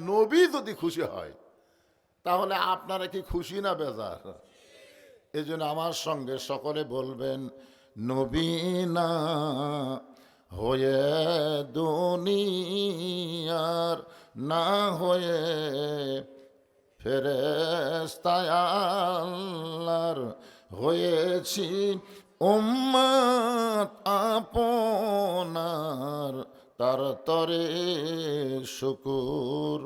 নবী যদি খুশি হয় তাহলে আপনারা কি খুশি না বেজার? এই জন্য আমার সঙ্গে সকলে বলবেন, নবী না হয়ে দুনিয়ার, না হয়ে ফেরেশতায় আল্লাহর, হয়েছি উম্মত আপনার, তার তরে শুকুর।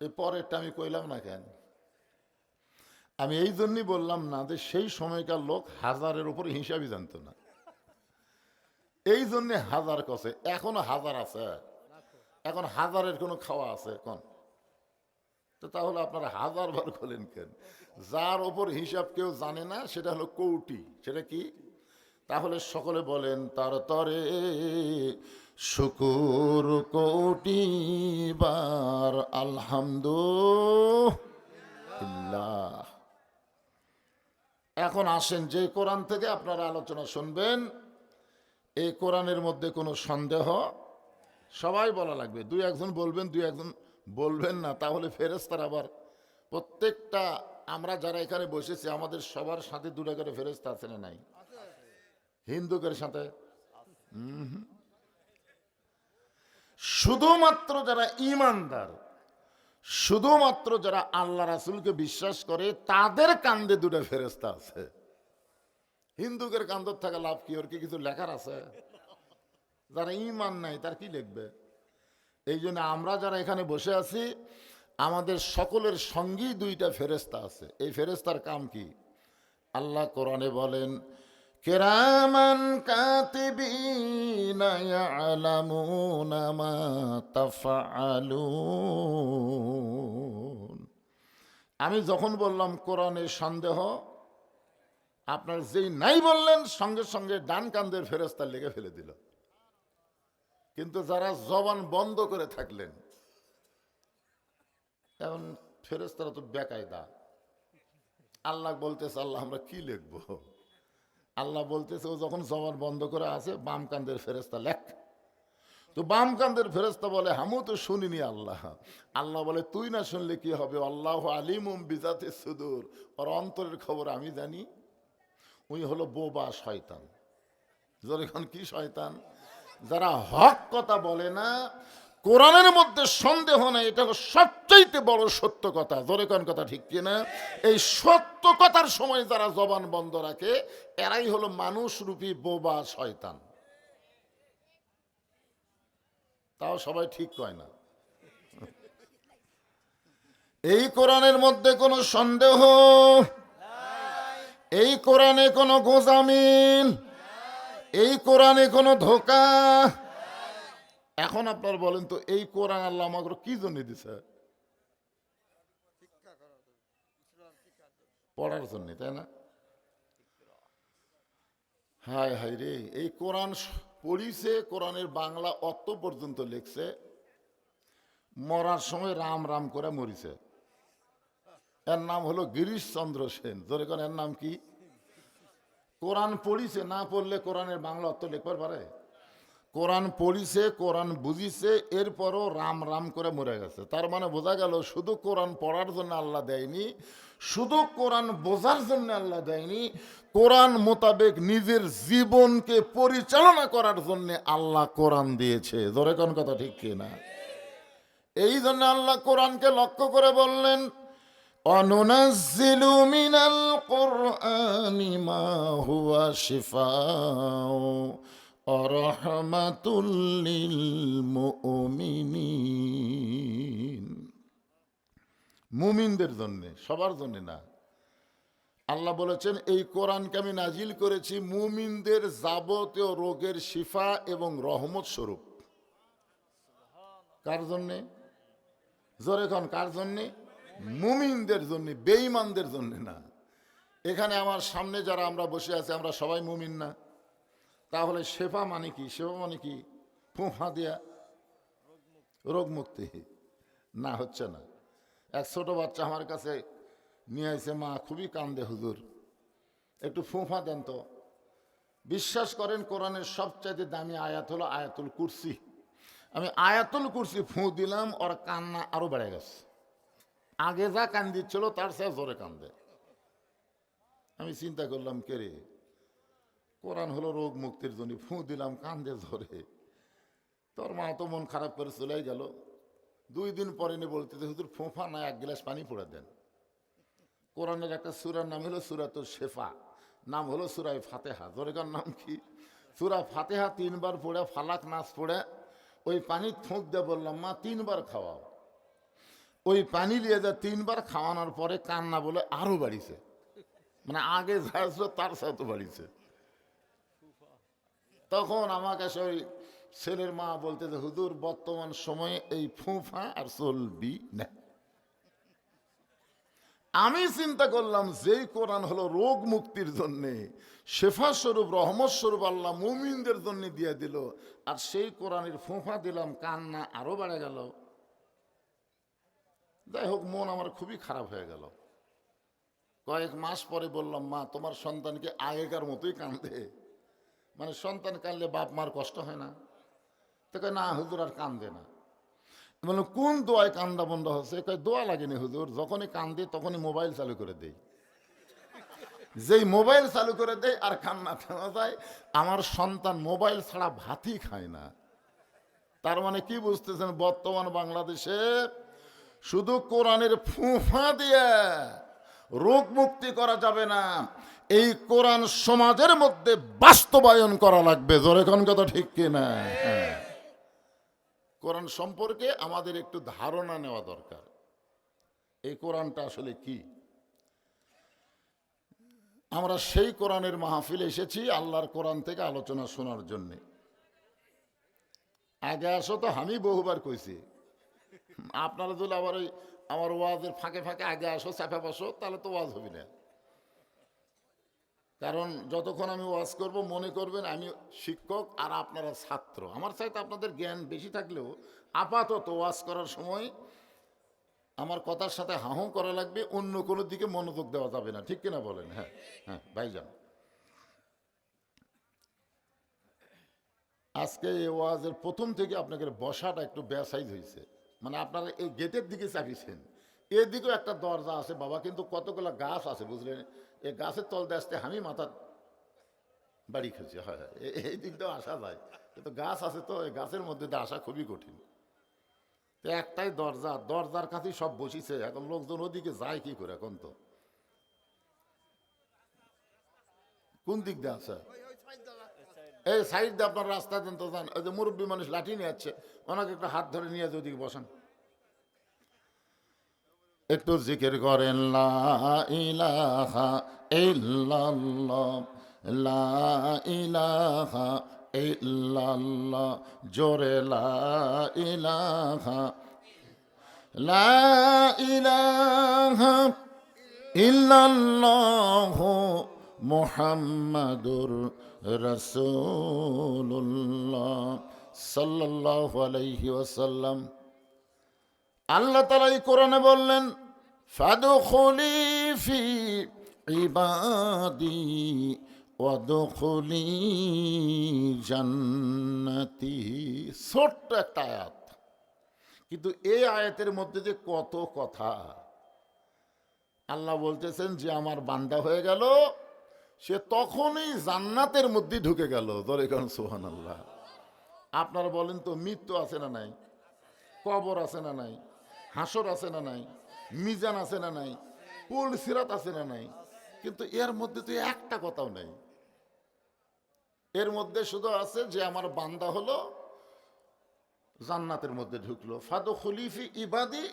এই পরেরটা আমি কইলাম না কেন? আমি এই জন্যই বললাম না যে সেই সময়কার লোক হাজারের উপরে হিসাবই জানতো না, এই জন্যে হাজার কষে। এখনো হাজার আছে, এখন হাজারের কোনো খাওয়া আছে এখন? তো তাহলে আপনারা হাজার বার খোলেন কেন? যার ওপর হিসাব কেউ জানে না সেটা হলো কৌটি। সেটা কি? তাহলে সকলে বলেন, তার তরে শুকুর কোটি বার আলহামদুলিল্লাহ। এখন আসেন, যে কোরআন থেকে আপনারা আলোচনা শুনবেন, এই কোরআনের মধ্যে কোনো সন্দেহ? সবাই বলা লাগবে। দুই একজন বলবেন, দুই একজন বলবেন না, তাহলে ফেরেশতারা আবার প্রত্যেকটা, আমরা যারা এখানে বসেছি আমাদের সবার সাথে দুটা করে ফেরেশতা আছে না নাই? হিন্দুদের সাথে শুধুমাত্র যারা ঈমানদার, শুধুমাত্র যারা আল্লাহ রাসূলকে বিশ্বাস করে তাদের কান্দে দুটো ফেরেশতা আছে। হিন্দুদের কান্দর থাকা লাভ কি? ওর কি কিছু লেখার আছে? যারা ঈমান নাই তার কি লিখবে? এই জন্য আমরা যারা এখানে বসে আছি আমাদের সকলের সঙ্গেই দুইটা ফেরেশতা আছে। এই ফেরেশতার কাম কি? আল্লাহ কোরআনে বলেন, কিরামান কাতিবিনা ইয়ালামুনা মা তাফআলুন। আমি যখন বললাম কোরআনে সন্দেহ, আপনার যেই নাই বললেন সঙ্গে সঙ্গে ডান কান্দের ফেরেশতা লিখে ফেলে দিল। কিন্তু যারা জবান বন্ধ করে থাকলেন, এখন ফেরেশতারা তো বেকায়দা। আল্লাহ বলতেছে, আল্লাহ আমরা কি লিখবো? আল্লাহ বলতেছে, ও যখন জবান বন্ধ করে আছে, বাম কান্দের ফেরেশতা লেখ। তো বাম কান্দের ফেরেশতা বলে, হামু তো শুনিনি আল্লাহ। আল্লাহ বলে, তুই না শুনলে কি হবে? আল্লাহু আলিমুম বিজাতিস সুদূর, ওর অন্তরের খবর আমি জানি। উনি হলো বোবা শয়তান। যখন কি শয়তান? যারা হক কথা বলে না, কোরআনের মধ্যে সন্দেহ নাই, এটা হলো সবচাইতে বড় সত্য কথা। জোরে কোন কথা ঠিক কিনা? এই সত্য কথার সময় যারা জবান বন্ধ রাখে এরাই হলো মানুষরূপী বোবা শয়তান। তাও সবাই ঠিক কয় না। এই কোরআনের মধ্যে কোনো সন্দেহ, এই কোরআনে কোনো গোজামিল, এই কোরআনে কোনো ধোঁকা। এখন আপনার বলেন তো, এই কোরআন আল্লাহ আমাকে কি জন্য দিছে? পড়ার জন্য, তাই না? হায় হায় রে, এই কোরআন পড়িছে, কোরআনের বাংলা অত পর্যন্ত লিখছে, মরার সময় রাম রাম করে মরিছে। এর নাম হলো গিরিশচন্দ্র সেন। ধরে কোন এর নাম কি? কোরআন পড়িছে, না পড়লে কোরআনের বাংলা অর্থ লিখবার পারে? কোরআন পড়িছে, কোরআন বুঝিছে, এরপরও রাম রাম করে মরে গেছে। তার মানে বোঝা গেল শুধু কোরআন পড়ার জন্য আল্লাহ দেয়নি, শুধু কোরআন বোঝার জন্য আল্লাহ দেয়নি, কোরআন মোতাবেক নিজের জীবনকে পরিচালনা করার জন্য আল্লাহ কোরআন দিয়েছে। ধরে কোন কথা ঠিক কিনা? এই জন্য আল্লাহ কোরআনকে লক্ষ্য করে বললেন, অনুনাজ্জিলু মিনাল কুরআনি মা হুয়া শিফাউ ওয়া রাহমাতুল লিল মুমিনিন। মুমিনদের জন্য, সবার জন্য না। আল্লাহ বলেছেন, এই কোরআনকে আমি নাজিল করেছি মুমিনদের যাবতীয় রোগের শিফা এবং রহমত স্বরূপ। কার জন্যে? জোরে কোন, কার জন্যে? মুমিনদের জন্য, বেঈমানদের জন্য না। এখানে আমার সামনে যারা আমরা বসে আছি আমরা সবাই মুমিন না? তাহলে শেফা মানে কি? শেফা মানে কি? ফুঁফা দিয়া রোগ মুক্তি না, হচ্ছে না। এক ছোট বাচ্চা আমার কাছে নিয়ে আসে, মা খুবই কান্দে, হুজুর একটু ফুঁফা দেন তো। বিশ্বাস করেন কোরআনের সবচাইতে দামি আয়াত হলো আয়াতুল কুরসি। আমি আয়াতুল কুরসি ফু দিলাম, ওর কান্না আরো বেড়ে গেছে। আগে যা কান্দিচ্ছিল তার সে জোরে কান্দে। আমি চিন্তা করলাম, কে রে, কোরআন হলো রোগ মুক্তির জন্য, ফু দিলাম কান্দে জোরে। তোর মা তো মন খারাপ করে চলে গেল। 2 দিন পরে নিয়ে বলতে, হুজুর ফোঁফা না, 1 গ্লাস পানি পড়ে দেন। কোরআনের একটা সূরার নাম হলো সূরাতুল শেফা, নাম হলো সূরা ফাতিহা। জোরেকার নাম কি? সূরা ফাতিহা 3 বার পড়ে, ফালাক নাস পড়ে ওই পানি ফুঁক দিয়ে বললাম, মা 3 বার খাওয়াও। ওই পানি নিয়ে যা 3 বার খাওয়ানোর পরে কান্না বলে আরো বাড়িছে, মানে আগে যা ছিল তার সাথে বাড়িছে। তখন আমাকে সেই ছেলের মা বলতে, হুজুর বর্তমান সময়ে এই ফুঁফা আর চলবি না। আমি চিন্তা করলাম, যেই কোরআন হলো রোগ মুক্তির জন্যে, শেফা স্বরূপ, রহমত স্বরূপ আল্লাহ মুমিনদের জন্য দিয়ে দিল, আর সেই কোরআনের ফুঁফা দিলাম, কান্না আরো বেড়ে গেল। যাই হোক, মন আমার খুবই খারাপ হয়ে গেল। কয়েক মাস পরে বললাম, মা তোমার সন্তানকে আগেকার মতোই কান্দে, মানে সন্তান কাঁদলে বাপ মার কষ্ট হয় না? তো কয়, না হুজুর আর কান্দে না। মানে কোন দোয়ায় কান্দা বন্ধ হচ্ছে? কয়, দোয়া লাগেনি হুজুর, যখনই কান্দে তখনই মোবাইল চালু করে দেই। যেই মোবাইল চালু করে দেয় আর কান্না থামা যায়। আমার সন্তান মোবাইল ছাড়া ভাতই খায় না। তার মানে কি বুঝতেছেন, বর্তমান বাংলাদেশে শুধু কোরআনের ফুঁফা দিয়ে রোগ মুক্তি করা যাবে না, এই কোরআন সমাজের মধ্যে বাস্তবায়ন করা লাগবে। জোরে কোন কথা ঠিক কিনা? হ্যাঁ, কোরআন সম্পর্কে আমাদের একটু ধারণা নেওয়া দরকার। এই কোরআনটা আসলে কি? আমরা সেই কোরআনের মাহফিলে এসেছি আল্লাহর কোরআন থেকে আলোচনা শোনার জন্য। আগে আসো তো আমি বহুবার কইছি, আপনারা যদি আবার ওই আমার ওয়াজের ফাঁকে ফাঁকে আগে আসো, চাপে বসো, তাহলে তো ওয়াজ হবে না। কারণ যতক্ষণ আমি ওয়াজ করব মনে করবেন আমি শিক্ষক আর আপনারা ছাত্র। আমার চাইতে আপনাদের জ্ঞান বেশি থাকলেও আপাতত ওয়াজ করার সময় আমার কথার সাথে হাহু করা লাগবে, অন্য কোনো দিকে মনোযোগ দেওয়া যাবে না। ঠিক কিনা বলেন? হ্যাঁ হ্যাঁ ভাইজান, আজকে এই ওয়াজের প্রথম থেকে আপনাকে বসাটা একটু বেসাইজ হয়েছে। মানে আপনারা এই গেটের দিকে চাপিয়েছেন, এদিকেও একটা দরজা আছে বাবা, কিন্তু কতগুলো গাছ আছে বুঝলেন, এই গাছের তল দিয়ে আসতে আমি মাথা বাড়ি খেয়েছি। হয় হয়, এই দিক দিয়েও আসা যায়, কিন্তু গাছ আছে তো এই গাছের মধ্যে দিয়ে আসা খুবই কঠিন। তো একটাই দরজা, দরজার কাছেই সব বসিছে। এখন লোকজন ওদিকে যায় কি করে? এখন তো কোন দিক দিয়ে আছে? এই সাইড দিয়ে আপনার রাস্তা দেন তো যান। ওই যে মুরব্বী মানুষ লাঠি নিয়ে যাচ্ছে, ওনাকে একটু হাত ধরে নিয়ে যদি বসান, একটু জিকির করেন, লা ইলাহা ইল্লাল্লাহ, লা ইলাহা ইল্লাল্লাহ, জোরে লা ইলাহা, লা ইলাহা ইল্লাল্লাহ মুহাম্মাদুর রাসূলুল্লাহ সাল্লাল্লাহু আলাইহি ওয়াসাল্লাম। আল্লাহ তাআলা এই কোরআনে বললেন, ফাদখুলি ফি ইবাদি ওয়াদখুলি জান্নাতি। ছোট্ট একটা আয়াত, কিন্তু এই আয়াতের মধ্যে যে কত কথা। আল্লাহ বলতেছেন যে আমার বান্দা হয়ে গেল, সে তখনই জান্নাতের মধ্যে ঢুকে গেল। ধরে কারণ সুবহানাল্লাহ। আপনারা বলেন তো, মৃত্যু আছে না নাই? কবর আছে না নাই? হাসর আছে না নাই? মিজান আছে না নাই? পুল সিরাত আছে না নাই? কিন্তু এর মধ্যে তো একটা কথাও নাই। এর মধ্যে শুধু আছে যে আমার বান্দা হলো, জান্নাতের মধ্যে ঢুকলো। ফাদখুলি ফি ইবাদি,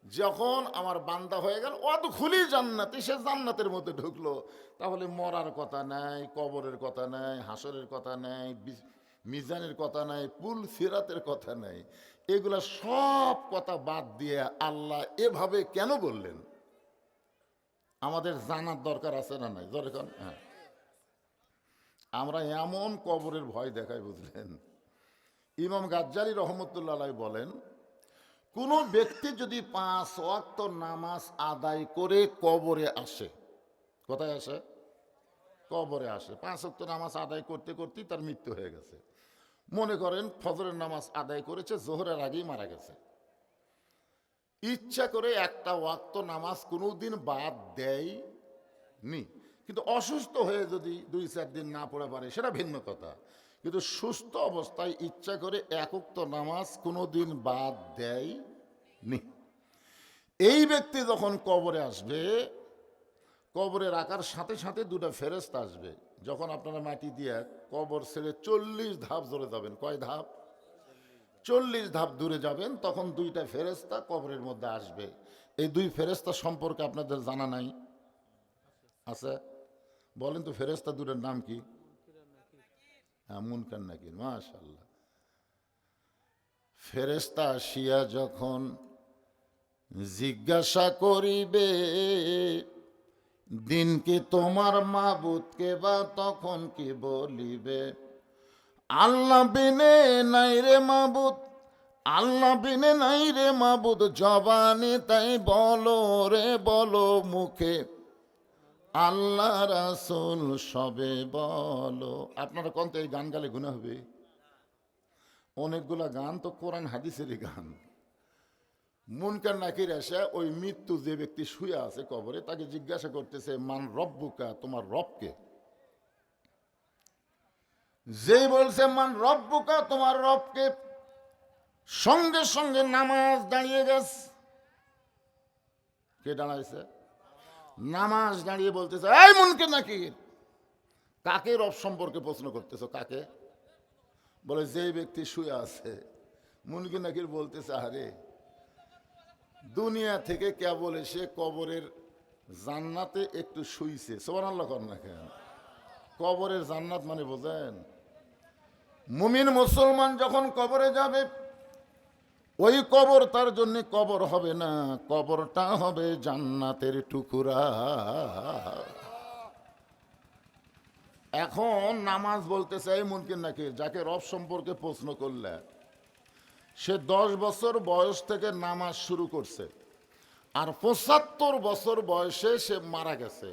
যখন আমার বান্দা হয়ে গেল, ওয়াদখুলি জান্নাতি, সে জান্নাতের মধ্যে ঢুকলো। তাহলে মরার কথা নাই, কবরের কথা নাই, হাসরের কথা নাই, মিজানের কথা নাই, পুল সিরাতের কথা নাই। এগুলা সব কথা বাদ দিয়ে আল্লাহ এভাবে কেন বললেন? আমাদের জানার দরকার আছে না নাই? যখন হ্যাঁ, আমরা এমন কবরের ভয় দেখাই বুঝলেন। ইমাম গাজ্জালী রহমতুল্লাহ আলাইহি বলেন, কোন ব্যক্তি যদি 5 ওয়াক্ত নামাজ আদায় করে কবরে আসে, কোথায় আসে? কবরে আসে। 5 ওয়াক্ত নামাজ আদায় করতে করতেই তার মৃত্যু হয়ে গেছে। মনে করেন ফজরের নামাজ আদায় করেছে, জোহরের আগেই মারা গেছে, ইচ্ছা করে একটা ওয়াক্ত নামাজ কোনোদিন বাদ দেয়নি, কিন্তু অসুস্থ হয়ে যদি 2-4 দিন না পড়ে পারে সেটা ভিন্ন কথা, কিন্তু সুস্থ অবস্থায় ইচ্ছা করে এক ওয়াক্ত নামাজ কোনোদিন বাদ দেয়নি। এই ব্যক্তি যখন কবরে আসবে, কবরে রাখার সাথে সাথে দুটো ফেরেশতা আসবে। যখন আপনারা মাটি দিয়ে কবর ছেড়ে 40 ধাপ জোরে যাবেন, কয় ধাপ? 40 ধাপ দূরে যাবেন, তখন দুইটা ফেরেশতা কবরের মধ্যে আসবে। এই দুই ফেরেশতা সম্পর্কে আপনাদের জানা নাই? আছে? বলেন তো ফেরেশতা দুটোর নাম কি? হ্যাঁ, মুনকার নাকির। মাশাআল্লাহ। ফেরেশতা আসিয়া যখন জিজ্ঞাসা করিবে দিন কি তোমার মাবুদকে, বা তখন কি বলিবে? আল্লাহ বিনে নাই রে মাবুদ, আল্লাহ বিনে নাই রে মাবুদ, জবানে তাই বলো রে বলো মুখে, আল্লাহ রাসূল সবে বলো। আপনারা কোন তো এই গান গালে গুনাহ হবে? অনেকগুলা গান তো কোরআন হাদিসেরই গান। মুনকার নাকির এসে ওই মৃত্যু যে ব্যক্তি শুয়ে আছে কবরে, তাকে জিজ্ঞাসা করতেছে, মান রব্বুকা, তোমার রবকে? যেই বলছে মান রব্বুকা, তোমার রবকে, সঙ্গে সঙ্গে নামাজ দাঁড়িয়ে গেছে। কে দাঁড়াইছে? নামাজ দাঁড়িয়ে বলতেছে, এই মুনকার নাকির, কাকে রব সম্পর্কে প্রশ্ন করতেছ? কাকে? বলে যে ব্যক্তি শুয়ে আছে। মুনকার নাকির বলতেছে, আরে দুনিয়া থেকে কেবল এসে কবরের জান্নাতে একটু শুইছে। সুবহানাল্লাহ কর না কেন? কবরের জান্নাত মানে বোঝেন? মুমিন মুসলমান যখন কবরে যাবে, ওই কবর তার জন্য কবর হবে না, কবরটা হবে জান্নাতের টুকরা। এখন নামাজ বলতেছে, এই মুনকার নাকির, যাকে রব সম্পর্কে প্রশ্ন করলে, সে 10 বছর বয়স থেকে নামাজ শুরু করছে, আর 75 বছর বয়সে সে মারা গেছে।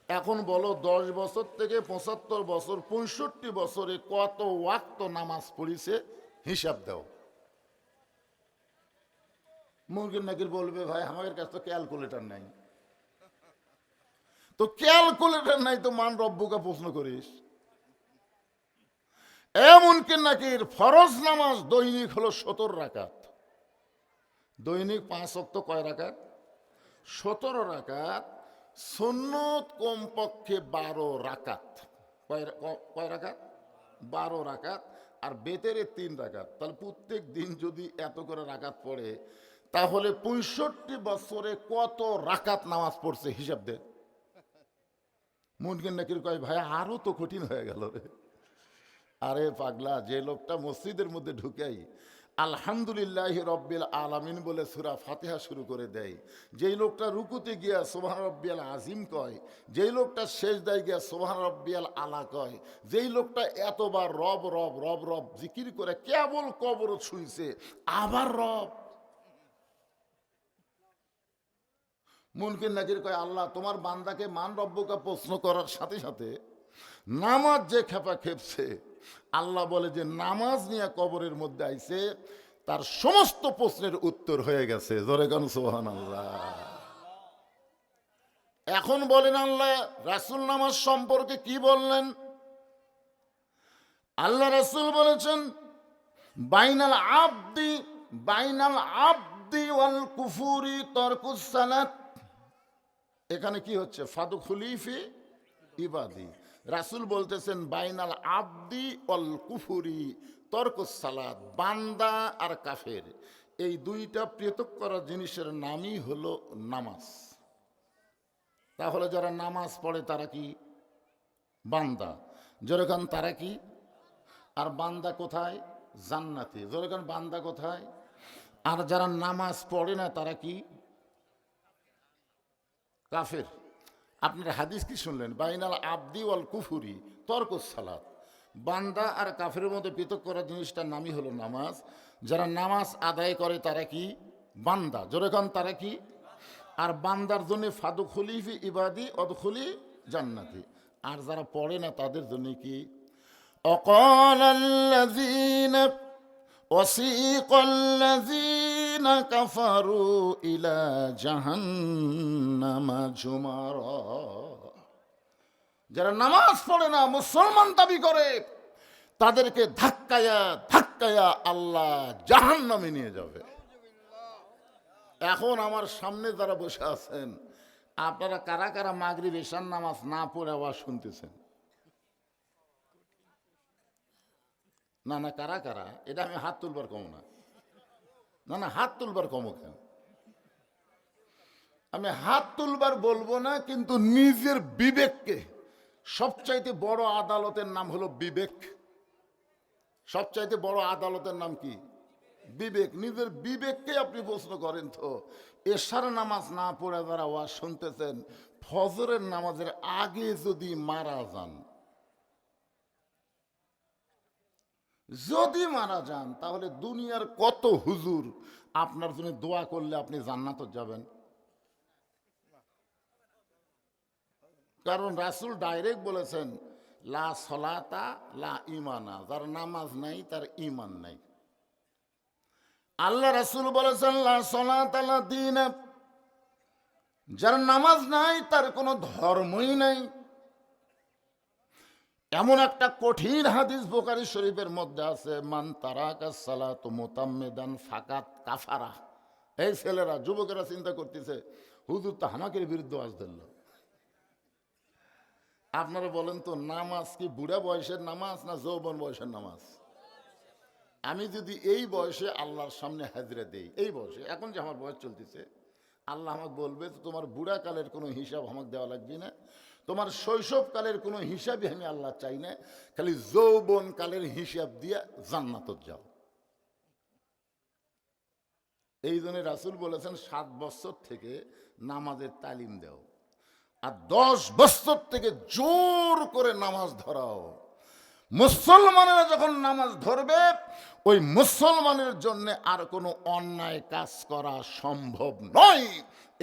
এখন বলো 10 বছর থেকে 75 বছর, 65 বছরে কত ওয়াক্ত নামাজ পড়িছে হিসাব দাও। মুনকার নাকির বলবে, ভাই আমাদের কাছে তো ক্যালকুলেটর নাই। তো ক্যালকুলেটর নাই তো মান রব্বুকা প্রশ্ন করিস? মুনকার নাকির, ফরজ নামাজ দৈনিক হলো 17 রাকাত। দৈনিক 5 ওয়াক্ত কয় রাকাত? 17 রাকাত। সুন্নত কমপক্ষে 12 রাকাত। কয় রাকাত? 12 রাকাত। আর বেতেরে 3 রাকাত। তাহলে প্রত্যেক দিন যদি এত করে রাকাত পড়ে, তাহলে 65 বছরে কত রাকাত নামাজ পড়ছে হিসাব দে। মুনকার নাকির কয়, ভাই আরো তো কঠিন হয়ে গেল রে। আরে পাগলা, যে লোকটা মসজিদের মধ্যে ঢুকেই আলহামদুলিল্লাহ রব্বিল আলামিন বলে সূরা ফাতিহা শুরু করে দেয়, যেই লোকটা রুকুতে গিয়া সুবহান রব্বিয়াল আজিম কয়, যেই লোকটা সেজদায় গিয়া সুবহান রব্বিয়াল আলা কয়, যেই লোকটা এতবার রব রব রব রব জিকির করে কেবল কবর ছুঁইছে, আবার রব। মুনকার নাকির কয়, আল্লাহ তোমার বান্দাকে মান রব্বুকা প্রশ্ন করার সাথে সাথে নামাজ যে খেপা খেপছে, আল্লাহ বলে যে নামাজ নিয়ে কবরের মধ্যে আইছে, তার সমস্ত প্রশ্নের উত্তর হয়ে গেছে। জোরে গান সুবহানাল্লাহ। এখন বলেন আল্লাহ রাসূল নামাজ সম্পর্কে কি বললেন? আল্লাহ রাসূল বলেছেন, বাইনাল আবদি ওয়াল কুফুরি তারকুস সালাত। এখানে কি হচ্ছে? ফাদখুলি ফি ইবাদি। রাসূল বলতেছেন বাইনাল আবদি ওয়াল কুফুরি তরকুস সালাত, বান্দা আর কাফের, এই দুইটা পৃথক করা জিনিসের নামই হলো নামাজ। তাহলে যারা নামাজ পড়ে তারা কি? বান্দা। যেরকম তারা কি? আর বান্দা কোথায়? জান্নাতি। যেরকম বান্দা কোথায়? আর যারা নামাজ পড়ে না তারা কি? কাফের। আপনার হাদিস কি শুনলেন? বাইনাল আবদি ওয়াল কুফুরি তরকুস সালাত, বান্দা আর কাফেরের মধ্যে পৃথক করা জিনিসটার নামই হলো নামাজ। যারা নামাজ আদায় করে তারা কি? বান্দা। যেরকম তারা কি? আর বান্দার জন্য ফাদখুলি ফি ইবাদি অদখুলি জান্নাতি। আর যারা পড়ে না তাদের জন্য কি? وقال الذين وسيق الذين كفروا إلى جهنم زمرا। যারা নামাজ পড়ে না, মুসলমান দাবি করে, তাদেরকে ধাক্কায়া ধাক্কায়া আল্লাহ জাহান্নামে নিয়ে যাবে। এখন আমার সামনে যারা বসে আছেন, আপনারা কারা কারা মাগরিব এশার নামাজ না পড়ে আওয়াজ শুনতেছেন? না না, কারা কারা? এটা আমি হাত তুলবার কম না, না না, হাত তুলবার কম কেন? আমি হাত তুলবার বলবো না, কিন্তু নিজের বিবেককে, সবচাইতে বড় আদালতের নাম হলো বিবেক। সবচাইতে বড় আদালতের নাম কি? বিবেক। নিজের বিবেককে আপনি প্রশ্ন করেন তো, এশার নামাজ না পড়ে যারা ওয়াজ শুনতেছেন, ফজরের নামাজের আগে যদি মারা যান, যদি মারা যান, তাহলে দুনিয়ার কত হুজুর আপনার জন্য দোয়া করলে আপনি জান্নাতে যাবেন? কারণ রাসূল ডাইরেক্ট বলেছেন, লা সলাতা লা ইমানা, যার নামাজ নাই তার ইমান নাই। আল্লাহ রাসূল বলেছেন, লা সলাতা লা দীন, যার নামাজ নাই তার কোনো ধর্মই নাই। এমন একটা কঠিন হাদিস বুখারী শরীফের মধ্যে আছে, মান তারাকা সালাতু মুতাম্মিদান ফাকাত কাফারা। এই ছেলেরা, যুবকেরা চিন্তা করতেছে, হুজুর তো হামাকের বিরুদ্ধে ওয়াজ দিল। আপনারা বলেন তো, নামাজ কি বুড়া বয়সের নামাজ না যৌবন বয়সের নামাজ? আমি যদি এই বয়সে আল্লাহর সামনে হাজিরা দেই, এই বয়সে, এখন যে আমার বয়স চলতেছে, আল্লাহ আমাকে বলবে তো তোমার বুড়া কালের কোনো হিসাব আমাকে দেওয়া লাগবে না, তোমার শৈশবকালের কোনো হিসাবই আমি আল্লাহ চাই না, খালি যৌবন কালের হিসাব দিয়ে জান্নাতে যাও। এই জন্য রাসূল বলেছেন 7 বছর থেকে নামাজের তালিম দাও, আর 10 বছর থেকে জোর করে নামাজ ধরাও। মুসলমানেরা যখন নামাজ ধরবে, ওই মুসলমানের জন্য আর কোনো অন্যায় কাজ করা সম্ভব নয়।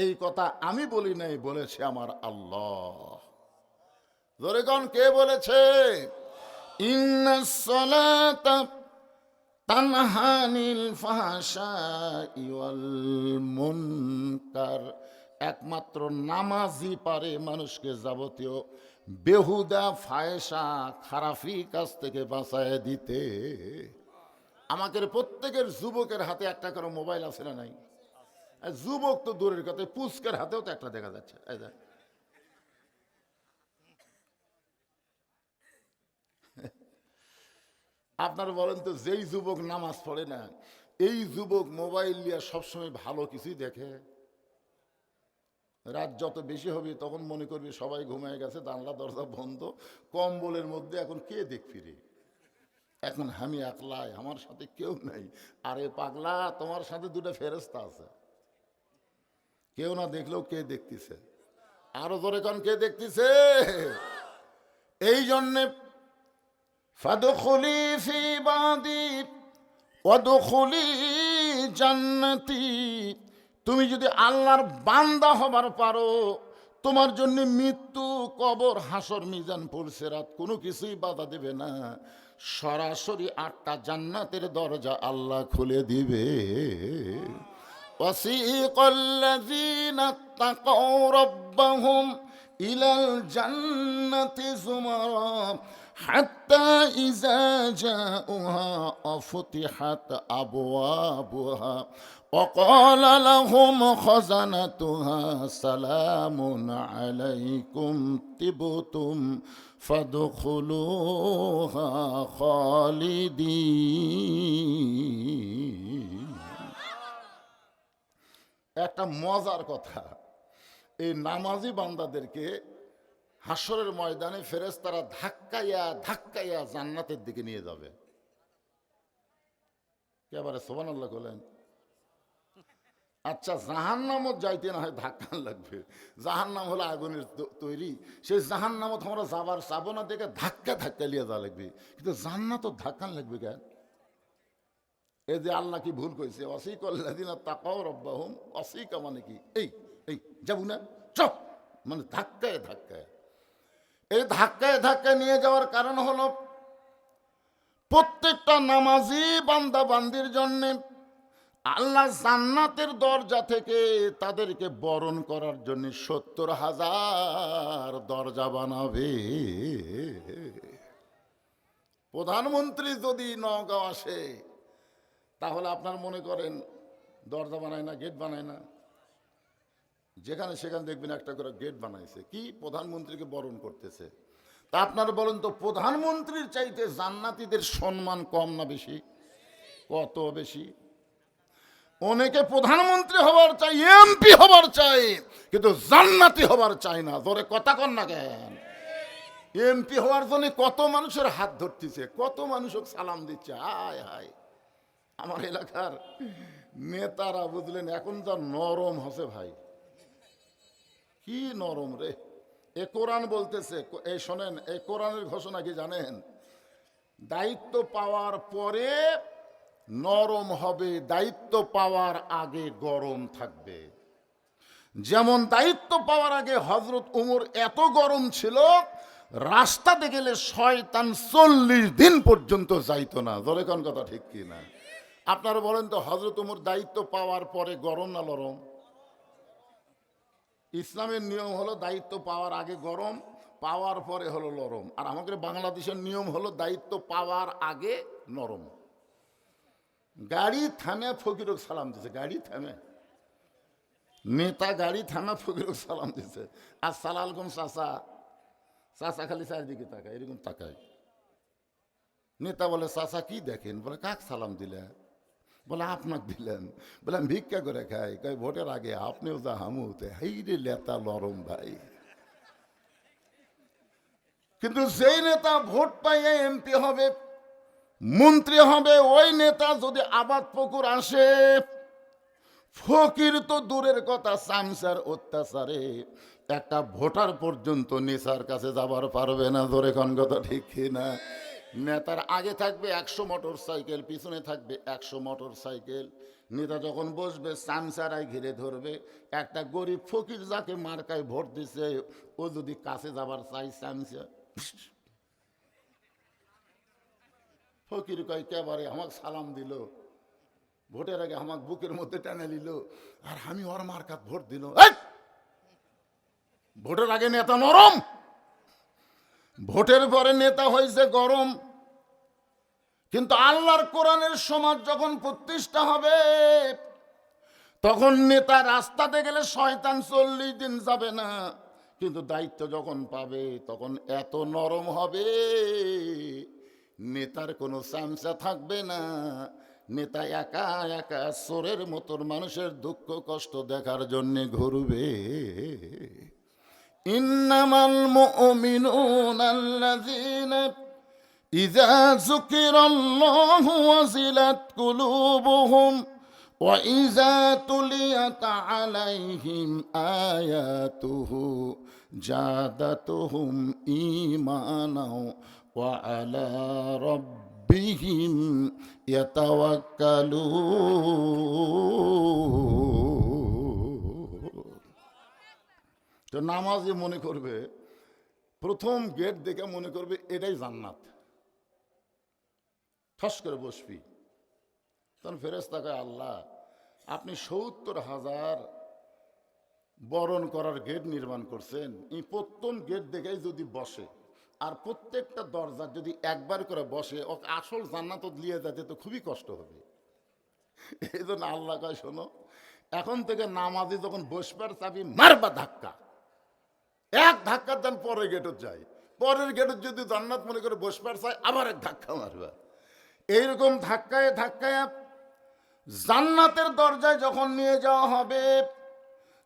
এই কথা আমি বলি নাই, বলেছে আমার আল্লাহ। জোরে কোন, কে বলেছে? ইন্নাস সালাতা তানহা আনিল ফাহশাই ওয়াল মুনকার। একমাত্র নামাজই পারে মানুষকে যাবতীয় বেহুদা ফায়সা খারাপি কাজ থেকে বাঁচায় দিতে। আমাদের প্রত্যেকের যুবকের হাতে একটা করে মোবাইল আছে না নাই? যুবক তো দূরের কথা, পুস্কের হাতেও তো একটা দেখা যাচ্ছে। আপনারা বলেন তো, যেই যুবক নামাজ পড়ে না, এই যুবক মোবাইল নিয়ে সবসময় ভালো কিছুই দেখে। রাত যত বেশি হবে তখন মনে করবি সবাই ঘুমিয়ে গেছে, জানলা দরজা বন্ধ, কম্বলের মধ্যে এখন কে দেখবি রে, এখন আমি একলাই, আমার সাথে কেউ নাই। আরে পাগলা, তোমার সাথে 2টা ফেরেশতা আছে, কেউ না দেখলেও কে দেখতেছে? আরো ধরে কোন, কে দেখতেছে? এই জন্যে ফাদখুলি ফি ইবাদি ওয়াদখুলি জান্নাতি। তুমি যদি আল্লাহর বান্দা হবার পারো, তোমার জন্য মৃত্যু, কবর, হাসর, মিজান, পুলসিরাত কোনো কিছুই বাধা দেবে না। সরাসরি 8টা জান্নাতের দরজা আল্লাহ খুলে দিবে। ওয়াসিকাল্লাযীনা তাকাউ রাব্বাহুম ইলাল জান্নাতি যুমারা হাত্তা ইযা জাউহা ওয়াফুতিহাত আবওয়াবুহা وقال لهم خزنتها سلام عليكم طبتم فادخلوها خالدين। একটা মজার কথা, এই নামাজি বান্দাদেরকে হাসরের ময়দানে ফেরেশতারা ধাক্কাইয়া ধাক্কাইয়া জান্নাতের দিকে নিয়ে যাবে। কে আবার সুবহানাল্লাহ বলেন? আচ্ছা, জাহান্নামত যাইতে না হয় ধাক্কা লাগবে, জাহান্নাম হলো আগুনের তৈরি, সেই জাহান্নামত আমরা যাবার চাবো না, দেখে ধাক্কা ধাক্কা লিয়ে যাওয়া লাগবে, কিন্তু জান্নাত ধাক্কা লাগবে কেন? এই যে আল্লাহ কি ভুল কইছে, ওয়াসিকাল্লাযীনা তাকাউ রাব্বাহুম, ওয়াসিকা মানে কি, এই এই যাবো না চপ, মানে ধাক্কায় ধাক্কায়। এই ধাক্কায় ধাক্কায় নিয়ে যাওয়ার কারণ হলো প্রত্যেকটা নামাজি বান্দা বান্দির জন্য আল্লাহ জান্নাতের দরজা থেকে তাদেরকে বরণ করার জন্য 70,000 দরজা বানাবে। প্রধানমন্ত্রী যদি নওগাঁও আসে তাহলে আপনার মনে করেন দরজা বানায় না, গেট বানায় না? যেখানে সেখানে দেখবেন একটা করে গেট বানাইছে, কি প্রধানমন্ত্রীকে বরণ করতেছে। তা আপনারা বলেন তো, প্রধানমন্ত্রীর চাইতে জান্নাতীদের সম্মান কম না বেশি? কত বেশি? অনেকে প্রধানমন্ত্রী হবার চাই, এমপি হবার চাই, কিন্তু জান্নাতি হবার চাই না। ধরে কথা কন না কেন? এমপি হওয়ার জন্য কত মানুষের হাত ধরতেছে, কত মানুষকে সালাম দিচ্ছে। হায় হায়, আমার এলাকার নেতারা বুঝলেন এখন যা নরম হসে ভাই, কি নরম রে। এ কোরআন বলতেছে, এই শোনেন, এই কোরআনের ঘোষণা কি জানেন? দায়িত্ব পাওয়ার পরে নরম হবে, দায়িত্ব পাওয়ার আগে গরম থাকবে। যেমন দায়িত্ব পাওয়ার আগে হযরত উমর এত গরম ছিল, রাস্তাতে গেলে শয়তান 40 দিন পর্যন্ত যাইতো না। ধরে কোন কথা ঠিক কি না? আপনারা বলেন তো, হযরত উমর দায়িত্ব পাওয়ার পরে গরম না নরম? ইসলামের নিয়ম হলো দায়িত্ব পাওয়ার আগে গরম, পাওয়ার পরে হলো নরম। আর আমাদের বাংলাদেশের নিয়ম হলো দায়িত্ব পাওয়ার আগে নরম। গাড়ি থামে ফকিরক সালাম দিছে, গাড়ি থামে, নেতা গাড়ি থামে ফকিরক সালাম দিছে। আসসালামু আলাইকুম চাচা, চাচা খালি চারিদিকে তাকায়, এরকম তাকায়। নেতা বলে চাচা কি দেখেন? বলে কাক সালাম দিলে? বলে আপনাকে দিলেন। বলে আমি ভিক্ষা করে খাই। কই ভোটের আগে আপনিও যা হামুতে, হাই রে লেতা লরম ভাই। কিন্তু যেই নেতা ভোট পাইয়ে এমপি হবে, মন্ত্রী হবে, ওই নেতা যদি আবাদ পুকুর আসে, ফকির তো দূরের কথা, চামচার অত্যাচারে একটা ভোটার পর্যন্ত নেতার কাছে যাবার পারবে না। ধরে কোন কথা ঠিক কিনা? নেতার আগে থাকবে 100 মোটর সাইকেল, পিছনে থাকবে 100 মোটর সাইকেল। নেতা যখন বসবে চামচারাই ঘিরে ধরবে। একটা গরিব ফকির যাকে মার্কায় ভোট দিছে, ও যদি কাছে যাবার চাই, চামচা ফকির কয় কেবারে আমাকে সালাম দিল, ভোটের আগে আমাকে বুকের মধ্যে টেনে নিল, আর আমি ওর মার্কাত ভোট দিল। ভোটের আগে নেতা নরম, ভোটের পরে নেতা হয়েছে গরম। কিন্তু আল্লাহর কোরআনের সমাজ যখন প্রতিষ্ঠা হবে, তখন নেতা রাস্তাতে গেলে শয়তান 40 দিন যাবে না। কিন্তু দায়িত্ব যখন পাবে তখন এত নরম হবে, নেতার কোনো চামচা থাকবে না। নেতা একা একা চোরের মতন মানুষের দুঃখ কষ্ট দেখার জন্যে ঘুরবে। ইন্নামাল মুমিনুনা আল্লাযীনা ইযা যুকিরাল্লাহু ওয়াজিলাত কুলুবুহুম ওয়া ইযা তুলিয়াত আলাইহিম আয়াতুহু জাদাতুহুম ঈমানাও ওয়া আলা রাব্বিহিম ইয়াতাওয়াক্কালুন। তো নামাজি মনে করবে, প্রথম গেট দেখে মনে করবে এটাই জান্নাত, ঠস করে বসবি। তখন ফেরেশতা কয়, আল্লাহ আপনি 70,000 বরণ করার গেট নির্মাণ করছেন, এই প্রথম গেট দেখেই যদি বসে, আর প্রত্যেকটা দরজা যদি একবার করে বসে, ওকে আসল জান্নাত নিয়ে যেতে তো খুবই কষ্ট হবে। এই জন্য আল্লাহ কয়, শোনো, এখন থেকে নামাজি যখন বসবার চাবি মারবা ধাক্কা, এক ধাক্কা দেন পরের গেটত যায়, পরের গেটত যদি জান্নাত মনে করে বসবার চায় আবার এক ধাক্কা মারবা। এইরকম ধাক্কায় ধাক্কায় জান্নাতের দরজায় যখন নিয়ে যাওয়া হবে,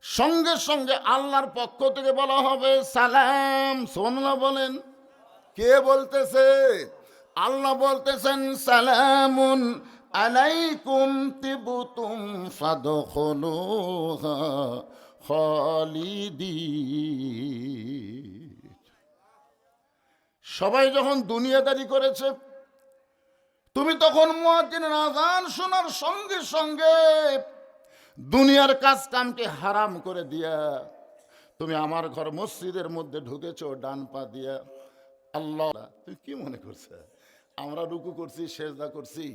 সঙ্গে সঙ্গে আল্লাহর পক্ষ থেকে বলা হবে সালাম। সোনলা বলেন, কে বলতেছে? আল্লাহ বলতেছেন সালামুন আলাইকুম তিবতুম ফাদখুলুহা খালিদিন। সবাই যখন দুনিয়াদারি করেছে, তুমি তখন মুয়াজ্জিনের আযান শোনার সঙ্গে সঙ্গে দুনিয়ার কাজ কামকে হারাম করে দিয়া তুমি আমার ঘর মসজিদের মধ্যে ঢুকেছো ডান পা দিয়া। আল্লাহ, তুমি কি মনে করছো আমরা রুকু করছি, সেজদা করছি,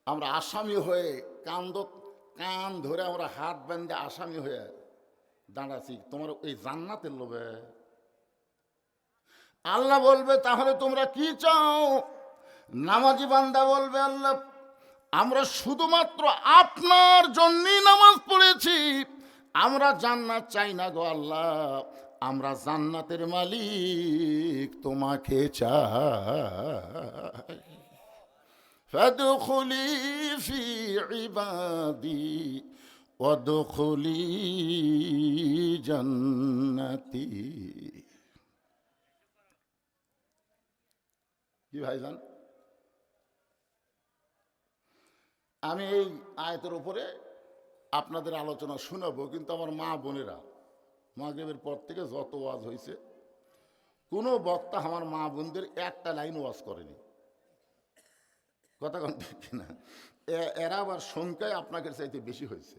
আমরা আসামি হয়ে কান ধরে আমরা হাত বেঁধে আসামি হয়ে দাঁড়াচ্ছি তোমার ওই জান্নাতের লোভে। আল্লাহ বলবে তাহলে তোমরা কি চাও? নামাজি বান্দা বলবে আল্লাহ আমরা শুধুমাত্র আপনার জন্যই নামাজ পড়েছি, আমরা জান্নাত চাই না গো আল্লাহ, আমরা জান্নাতের মালিক তোমাকে চাই। ফাদখুলি ফি ইবাদি ওয়াদখুলি জান্নাতি। কি ভাইজান, আমি এই আয়াতের উপরে আপনাদের আলোচনা শোনাবো, কিন্তু আমার মা বোনেরা মাগরিবের পর থেকে যত ওয়াজ হয়েছে কোনো বক্তা আমার মা বোনদের একটা লাইন ওয়াজ করেনি। কথা কোন ঠিক না? এরা আবার সংখ্যায় আপনাকে চাইতে বেশি হয়েছে।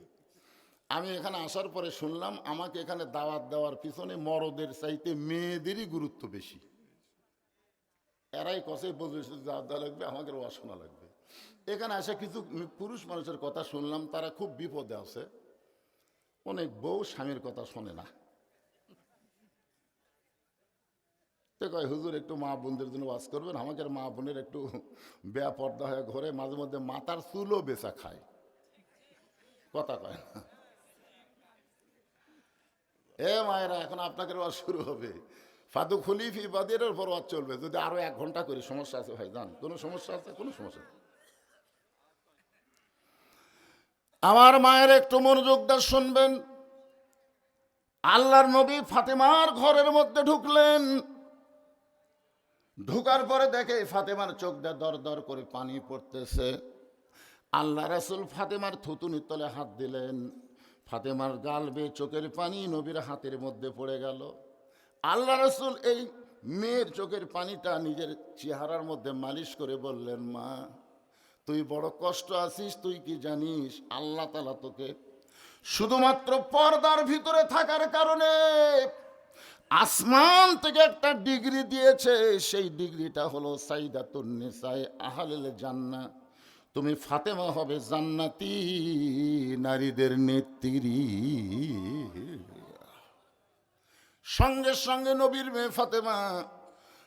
আমি এখানে আসার পরে শুনলাম আমাকে এখানে দাওয়াত দেওয়ার পিছনে মরদের চাইতে মেয়েদেরই গুরুত্ব বেশি। এরাই কষে বলবে দাওয়াত দেওয়া লাগবে, আমাকে ওয়াজ শোনা লাগবে। এখানে এসে কিছু পুরুষ মানুষের কথা শুনলাম, তারা খুব বিপদে আছে। অনেক বউ স্বামীর কথা শোনে না, তো কয় হুজুর একটু মা বোনদের জন্য ওয়াজ করবেন। আমাকে মা বোনের একটু বেপর্দা হয়ে ঘরে মাঝে মধ্যে মাথার চুলও বেচা খায়, কথা কয় না। এ মায়েরা এখন আপনাকে ওয়াজ শুরু হবে, ফাদু খলিফি বাদের পর ওয়াজ চলবে। যদি আরো 1 ঘন্টা করি সমস্যা আছে ভাই, জান কোনো সমস্যা আছে? কোনো সমস্যা নেই। আমার মায়ের একটু মনোযোগ দিয়ে শুনবেন। আল্লাহর নবী ফাতেমার ঘরের মধ্যে ঢুকলেন, ঢুকার পরে দেখে ফাতেমার চোখ দিয়ে দর দর করে পানি পড়তেছে। আল্লাহ রাসূল ফাতেমার থুতুনির তলে হাত দিলেন, ফাতেমার গাল বেয়ে চোখের পানি নবীর হাতের মধ্যে পড়ে গেল। আল্লাহ রাসূল এই মেয়ের চোখের পানিটা নিজের চেহারার মধ্যে মালিশ করে বললেন, মা তুই বড় কষ্ট আছিস, তুই কি জানিস আল্লাহ তাআলা তোকে শুধুমাত্র পর্দার ভিতরে থাকার কারণে আসমান থেকে একটা ডিগ্রি দিয়েছে, সেই ডিগ্রিটা হলো সাইদাতুন নিসায়ে আহলিল জান্নাহ। তুমি ফাতেমা হবে জান্নাতি নারীদের নেত্রী। সঙ্গে সঙ্গে নবীর মেয়ে ফাতেমা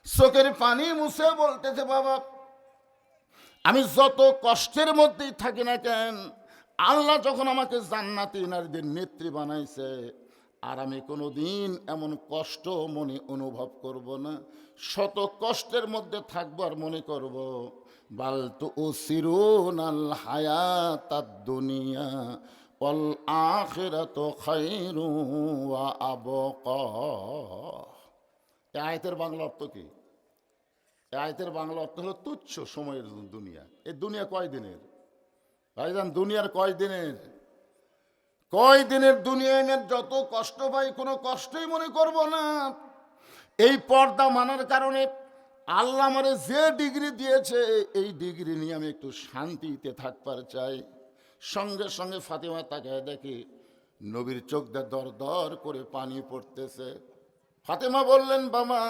চোখের পানি মুছে বলতেছে, বাবা আমি যত কষ্টের মধ্যেই থাকি না কেন, আল্লাহ যখন আমাকে জান্নাতি নারীদের নেত্রী বানাইছে, আর আমি কোনোদিন এমন কষ্ট মনে অনুভব করব না। শত কষ্টের মধ্যে থাকবো আর মনে করব বাল তুসিরুনাল হায়াতাদ দুনিয়া ওয়াল আখিরাতু খায়রু ওয়া আবকা। এই আয়াতের বাংলা অর্থ কি? এই আয়াতের বাংলা অর্থ হলো তুচ্ছ সময়ের দুনিয়া। এই দুনিয়া কয় দিনের ভাইজান? দুনিয়ার কয় দিনের? কয় দিনের দুনিয়া? এনের যত কষ্ট পাই কোনো কষ্টই মনে করব না। এই পর্দা মানার কারণে আল্লাহ আমারে যে ডিগ্রি দিয়েছে, এই ডিগ্রি নিয়ে আমি একটু শান্তিতে থাকবার চাই। সঙ্গে সঙ্গে ফাতেমা তাকায় দেখি নবীর চোখ দিয়ে দর দর করে পানি পড়তেছে। ফাতেমা বললেন, বাবা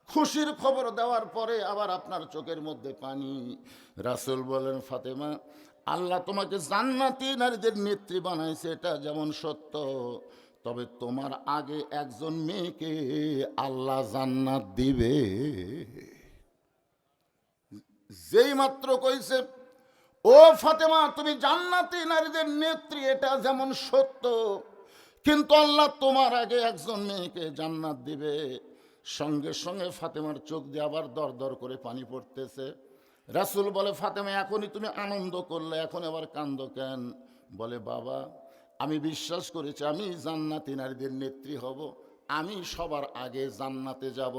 খুশির খবর দেওয়ার পরে আবার আপনার চোখের মধ্যে পানি। রাসূল বলেন, ফাতেমা আল্লাহ তোমাকে জান্নাতি নারীদের নেত্রী বানাইছে, এটা যেমন সত্য, তবে তোমার আগে একজন মেয়েকে আল্লাহ জান্নাত দিবে। যেই মাত্র কইছে ও ফাতেমা তুমি জান্নাতি নারীদের নেত্রী, এটা যেমন সত্য, কিন্তু আল্লাহ তোমার আগে একজন মেয়েকে জান্নাত দিবে, সঙ্গে সঙ্গে ফাতেমার চোখ দিয়ে আবার দর দর করে পানি পড়তেছে। রাসূল বলে, ফাতেমা এখনই তুমি আনন্দ করলে, এখন আবার কান্দো কেন? বলে, বাবা আমি বিশ্বাস করেছি আমি জান্নাতি নারীদের নেত্রী হব, আমি সবার আগে জান্নাতে যাব।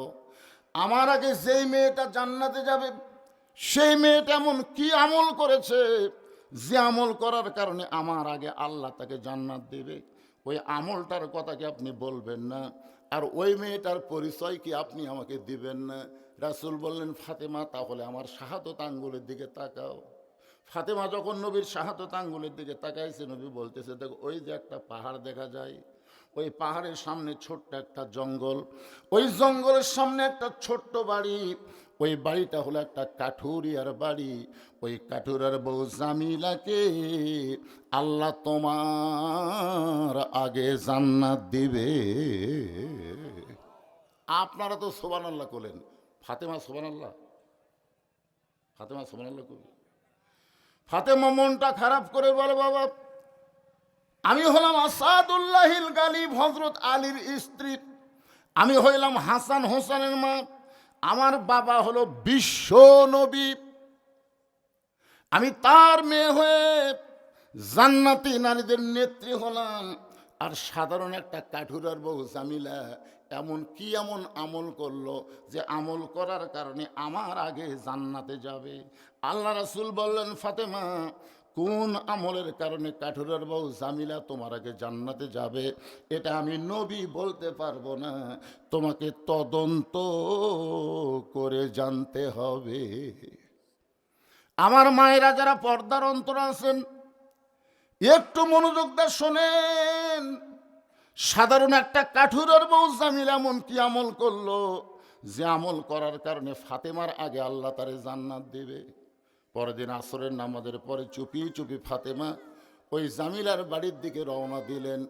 আমার আগে যেই মেয়েটা জান্নাতে যাবে, সেই মেয়েটা এমন কি আমল করেছে যে আমল করার কারণে আমার আগে আল্লাহ তাকে জান্নাত দেবে? ওই আমলটার কথা কি আপনি বলবেন না? আর ওই মেয়েটার পরিচয় কি আপনি আমাকে দিবেন না? রাসূল বললেন, ফাতেমা তাহলে আমার শাহাদত আঙ্গুলের দিকে তাকাও। ফাতেমা যখন নবীর শাহাদত আঙ্গুলের দিকে তাকাইছে, নবী বলতেছে, দেখো ওই যে একটা পাহাড় দেখা যায়, ওই পাহাড়ের সামনে ছোট্ট একটা জঙ্গল, ওই জঙ্গলের সামনে একটা ছোট্ট বাড়ি, ওই বাড়িটা হলো একটা কাঠুরিয়ার বাড়ি। ওই কাঠুরার বউ জামিলাকে আল্লাহ তোমার আগে জান্নাত দিবে। আপনারা তো সুবহানাল্লাহ করলেন, ফাতেমা সুবহানাল্লাহ, ফাতেমা সুবহানাল্লাহ করবে। ফাতেমা মনটা খারাপ করে বলে, বাবা আমি হলাম আসাদুল্লাহিল গালিব, হযরত আলীর স্ত্রী, আমি হইলাম হাসান হোসেনের মা, আমার বাবা হলো বিশ্ব নবী, আমি তার মেয়ে হয়ে জান্নাতি নারীদের নেত্রী হলাম। আর সাধারণ একটা কাঠুরার বউ জামিলা এমন কি এমন আমল করলো যে আমল করার কারণে আমার আগে জান্নাতে যাবে? আল্লাহ রাসূল বললেন, ফাতেমা কোন আমলের কারণে কাঠুরার বউ জামিলা তোমার আগে জান্নাতে যাবে এটা আমি নবী বলতে পারবো না, তোমাকে তদন্ত করে জানতে হবে। আমার মায়েরা যারা পর্দার অন্তর আছেন একটু মনোযোগ দিয়ে শোনেন। সাধারণ একটা কাঠুরার বউ জামিলা এমন কি আমল করলো যে আমল করার কারণে ফাতেমার আগে আল্লাহ তারে জান্নাত দেবে? পরের দিন আসরের নামাজের পরে চুপি চুপি ফাতেমা ওই জামিলার বাড়ির দিকে রওনা দিলেন।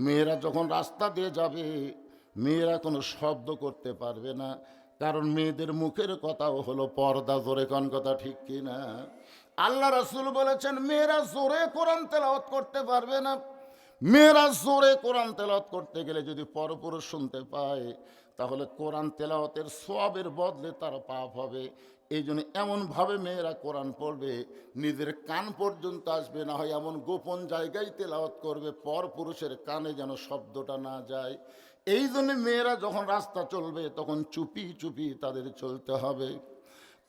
মেয়েরা যখন রাস্তা দিয়ে যাবে মেয়েরা কোনো শব্দ করতে পারবে না, কারণ মেয়েদের মুখের কথাও হলো পর্দা। জোরে কোন কথা ঠিক কিনা? আল্লাহ রাসূল বলেছেন মেয়েরা জোরে কোরআন তেলাওয়াত করতে পারবে না। মেয়েরা জোরে কোরআন তেলাওয়াত করতে গেলে যদি পরপুরুষ শুনতে পায় তাহলে কোরআন তেলাওয়াতের সওয়াবের বদলে তার পাপ হবে। এই জন্য এমনভাবে মেয়েরা কোরআন পড়বে নিজের কান পর্যন্ত আসবে, না হয় এমন গোপন জায়গায় তেলাওয়াত করবে পরপুরুষের কানে যেন শব্দটা না যায়। এই জন্য মেয়েরা যখন রাস্তা চলবে তখন চুপি চুপি তাদের চলতে হবে।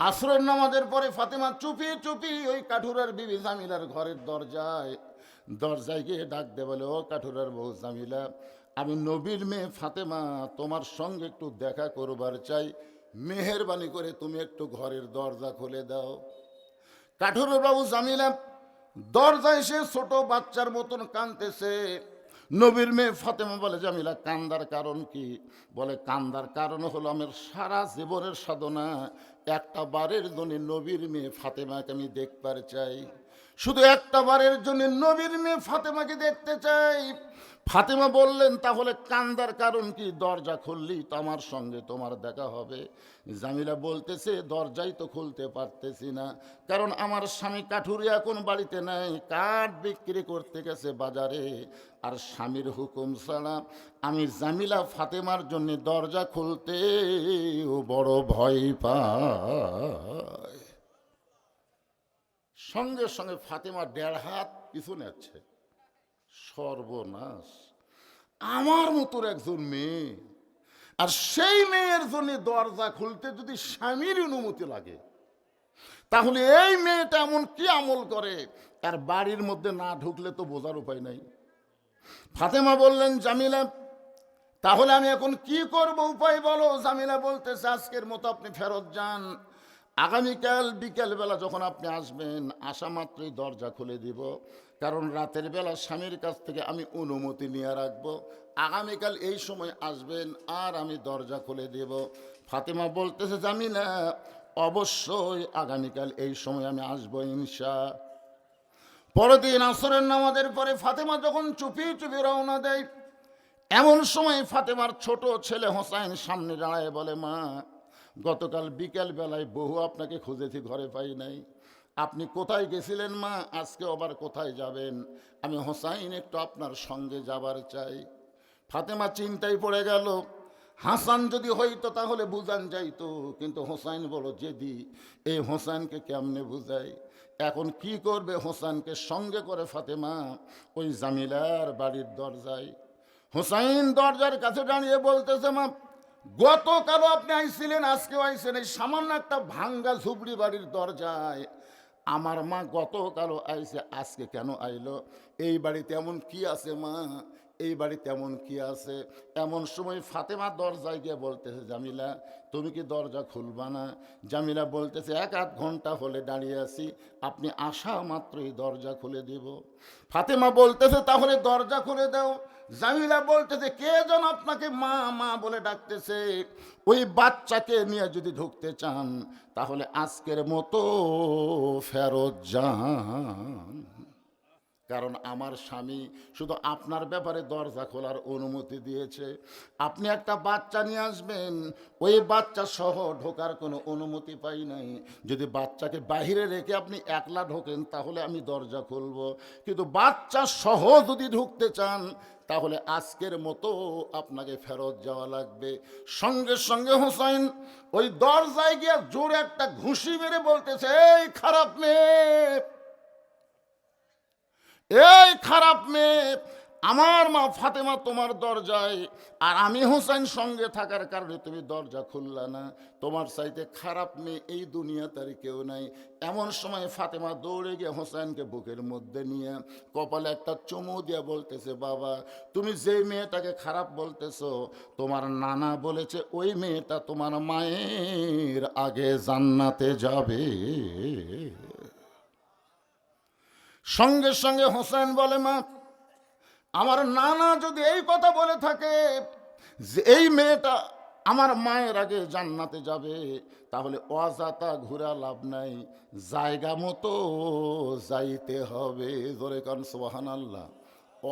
আসরের নামাজের পরে ফাতেমা চুপি চুপি ওই কাঠুরার বিবি জামিলার ঘরের দরজায় গিয়ে ডাক দে, বলে ও কাঠুরার বউ জামিলা, আমি নবীর মেয়ে ফাতেমা তোমার সঙ্গে একটু দেখা করবার চাই, মেহেরবানি করে তুমি একটু ঘরের দরজা খুলে দাও। কাঠুরের বাবু জামিলা দরজায় এসে ছোট বাচ্চার মতন কাঁদতেছে। নবীর মেয়ে ফাতেমা বলে, জামিলা কান্দার কারণ কি? বলে কান্দার কারণ হলো আমার সারা জীবনের সাধনা একটা বারের জন্য নবীর মেয়ে ফাতেমাকে আমি দেখবার চাই, শুধু একটা বারের জন্য নবীর মেয়ে ফাতেমাকে দেখতে চাই। ফাতেমা বললেন, তাহলে কান্দার কারণ কি? দরজা খুললি তো আমার সঙ্গে তোমার দেখা হবে। জামিলা বলতেছে, দরজাই তো খুলতে পারতেছি না, কারণ আমার স্বামী কাঠুরিয়া এখন বাড়িতে নাই, কাঠ বিক্রি করতে গেছে বাজারে, আর স্বামীর হুকুম ছাড়া আমি জামিলা ফাতেমার জন্য দরজা খুলতে বড় ভয় পাই। সঙ্গে সঙ্গে ফাতেমা 1.5 হাত পিছনে আছে। সর্বনাশ, আমার মতোর একজন মেয়ে, আর সেই মেয়ের জন্য দরজা খুলতে যদি স্বামীর অনুমতি লাগে, তাহলে এই মেয়েটা এমন কি আমল করে তার বাড়ির মধ্যে না ঢুকলে তো বোঝার উপায় নাই। ফাতেমা বললেন, জামিলা তাহলে আমি এখন কি করব, উপায় বলো। জামিলা বলতেছে, আজকের মতো আপনি ফেরত যান, আগামীকাল বিকেলবেলা যখন আপনি আসবেন আসা মাত্রই দরজা খুলে দিব, কারণ রাতের বেলা স্বামীর কাছ থেকে আমি অনুমতি নিয়ে রাখবো, আগামীকাল এই সময় আসবেন আর আমি দরজা খুলে দেব। ফাতেমা বলতেছে, জামিলা অবশ্যই আগামীকাল এই সময় আমি আসবো ইনশা। পরের দিন আসরের নামাজের পরে ফাতেমা যখন চুপি চুপি রওনা দেয়, এমন সময় ফাতেমার ছোট ছেলে হোসাইন সামনে দাঁড়ায় বলে, মা গতকাল বিকেল বেলায় বহু আপনাকে খুঁজেছি, ঘরে পাই নাই, আপনি কোথায় গেছিলেন মা? আজকে আবার কোথায় যাবেন? আমি হোসাইন একটু আপনার সঙ্গে যাবার চাই। ফাতেমা চিন্তায় পড়ে গেল, হাসান যদি হইতো তাহলে বুঝান যাইতো, কিন্তু হোসাইন বড় জেদি, এই হোসাইনকে কেমনে বুঝাই? এখন কি করবে? হোসাইনকে সঙ্গে করে ফাতেমা ওই জামিলার বাড়ির দরজায়। হোসাইন দরজার কাছে দাঁড়িয়ে বলতেছে, মা গতকালও আপনি আইছিলেন, আজকেও আইছেন, এই সামান্য একটা ভাঙ্গা ঝুপড়ি বাড়ির দরজায়। আমার মা গতকালও আইছে, আজকে কেন আইলো? এই বাড়িতে এমন কি আছে মা? এই বাড়িতে এমন কি আছে? এমন সময় ফাতেমা দরজায় গিয়ে বলতেছে, জামিলা তুমি কি দরজা খুলবা না? জামিলা বলতেছে, 1-8 ঘন্টা হলে দাঁড়িয়ে আছি, আপনি আসা মাত্রই দরজা খুলে দিব। ফাতেমা বলতেছে, তাহলে দরজা খুলে দাও। জামিলা বলতেছে, কে যেন আপনাকে মা মা বলে ডাকতেছে, ওই বাচ্চাকে নিয়ে যদি ঢুকতে চান তাহলে আজকের মতো ফেরত যান। কারণ আমার স্বামী শুধু আপনার ব্যাপারে দরজা খোলার অনুমতি দিয়েছে, আপনি একটা বাচ্চা নিয়ে আসবেন, ওই বাচ্চা সহ ঢোকার কোনো অনুমতি পাই নাই। যদি বাচ্চাকে বাহিরে রেখে আপনি একলা ঢোকেন তাহলে আমি দরজা খুলব, কিন্তু বাচ্চা সহ যদি ঢুকতে চান তাহলে আজকের মতো আপনাকে ফেরত যাওয়া লাগবে। সঙ্গে সঙ্গে হোসাইন ওই দরজায় গিয়ে জোরে একটা ঘুষি মেরে বলতেছে, এই খারাপ মেয়ে, এই খারাপ মেয়ে, আমার মা ফাতেমা তোমার দরজায়, আর আমি হোসেন সঙ্গে থাকার কারণে তুমি দরজা খুললা না। তোমার চাইতে খারাপ মেয়ে এই দুনিয়াতে আর কেউ নাই। এমন সময় ফাতেমা দৌড়ে গিয়ে হোসেনকে বুকের মধ্যে নিয়ে কপালে একটা চুমু দিয়ে বলতেছে, বাবা তুমি যেই মেয়েটাকে খারাপ বলতেছো, তোমার নানা বলেছে ওই মেয়েটা তোমার মায়ের আগে জান্নাতে যাবে। সঙ্গে সঙ্গে হোসেন বলে, মা আমার নানা যদি এই কথা বলে থাকে যে এই মেয়েটা আমার মায়ের আগে জান্নাতে যাবে, তাহলে অজাতা ঘুরা লাভ নাই, জায়গা মতো যাইতে হবে। জোরে কান সুবহানাল্লাহ।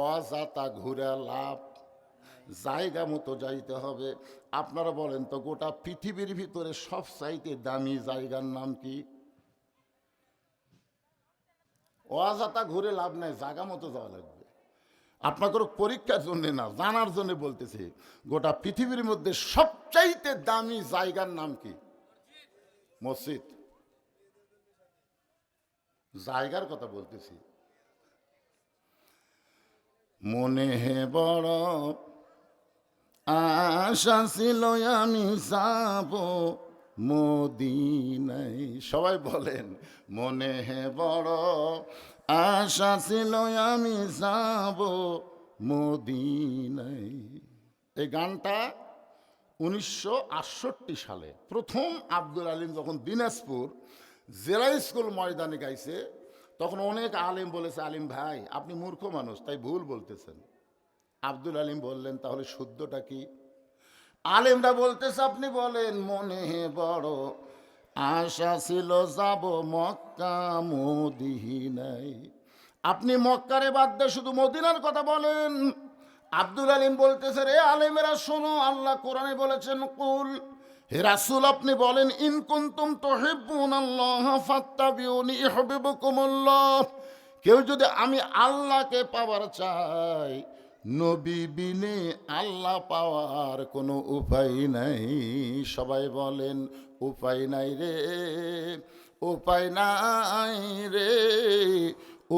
অজাতা ঘুরা লাভ, জায়গা মতো যাইতে হবে। আপনারা বলেন তো, গোটা পৃথিবীর ভিতরে সবচাইতে দামি জায়গার নাম কি? অজাতা ঘুরে লাভ নাই, জায়গা মতো যাওয়া লাগবে। আপনাদের পরীক্ষার জন্য না, জানার জন্য বলতেছি, গোটা পৃথিবীর মধ্যে সবচাইতে দামি জায়গার নাম কি? মসজিদ। জায়গার কথা বলতেছি। মনে হে বড় আশা ছিল আমি যাব মদিনায়। সবাই বলেন, মনে হে বড় আশা ছিল আমি যাব মদিনায়। এই গানটা 1968 সালে প্রথম আব্দুল আলিম যখন দিনাজপুর জেলা স্কুল ময়দানে গাইছে, তখন অনেক আলিম বলেছে, আলিম ভাই আপনি মূর্খ মানুষ তাই ভুল বলতেছেন। আব্দুল আলিম বললেন, তাহলে শুদ্ধটা কি? আলিমরা বলতেছে, আপনি বলেন, মনে বড় আশা ছিল যাব মক্কা মদিনায়। আপনি মক্কারে বাদ দিয়ে শুধু মদিনার কথা বলেন। আব্দুল আলিম বলতেছে, রে আলিমেরা শোনো, আল্লাহ কোরআনে বলেছেন, কুল হে রাসূল আপনি বলেন, ইন কুনতুম তুহিব্বুনাল্লাহ ফাত্তাবিউনি ইউহিব্বুকুমুল্লাহ। কেউ যদি আমি আল্লাহকে পাওয়ার চাই, নবী বিনে আল্লাহ পাওয়ার কোনো উপায় নাই। সবাই বলেন, উপায় নাই রে, উপায় নাই রে,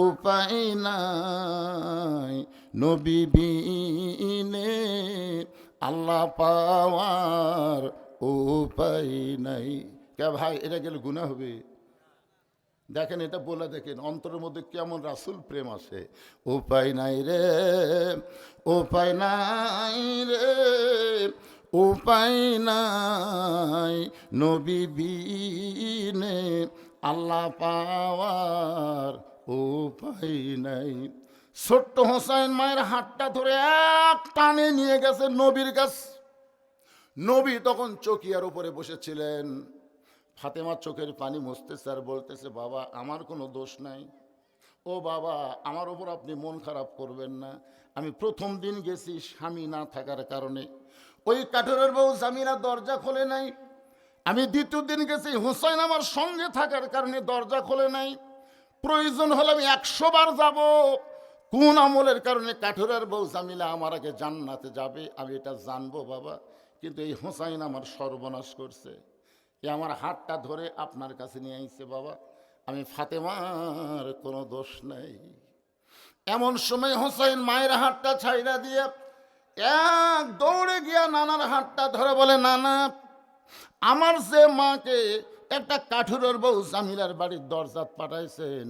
উপায় নাই, নবী বিনে আল্লাহ পাওয়ার উপায় নাই। কে ভাই, এটা গেলে গুনাহ হবে? দেখেন, এটা বলে দেখেন অন্তরের মধ্যে কেমন রাসূল প্রেম আসে। উপায় নাই রে, উপায় নাই রে, উপায় নাই, নবী বিনে আল্লাহ পাওয়ার উপায় নাই। ছোট্ট হোসাইন মায়ের হাতটা ধরে এক টানে নিয়ে গেছে নবীর কাছ। নবী তখন চকিয়ার উপরে বসেছিলেন। ফাতেমার চোখের পানি মুছতেছে আর বলতেছে, বাবা আমার কোনো দোষ নাই, ও বাবা আমার ওপর আপনি মন খারাপ করবেন না। আমি প্রথম দিন গেছি স্বামী না থাকার কারণে, ওই কাঠুরের বউ জামিলা দরজা খোলে নাই। আমি দ্বিতীয় দিন গেছি, হোসাইন আমার সঙ্গে থাকার কারণে দরজা খোলে নাই। প্রয়োজন হলে আমি 100 বার যাব। কোন আমলের কারণে কাঠুরের বউ জামিলা আমার আগে জান্নাতে যাবে আমি এটা জানবো বাবা, কিন্তু এই হোসাইন আমার সর্বনাশ করছে। এ আমার হাতটা ধরে আপনার কাছে নিয়ে আইছে বাবা, আমি ফাতেমার কোনো দোষ নাই। এমন সময় হোসাইন মায়ের হাতটা ছাইড়া দিয়ে এক দৌড়ে গিয়া নানার হাতটা ধরে বলে, নানা আমার যে মাকে একটা কাঠুরের বউ জামিলার বাড়ির দরজাত পাঠাইছেন,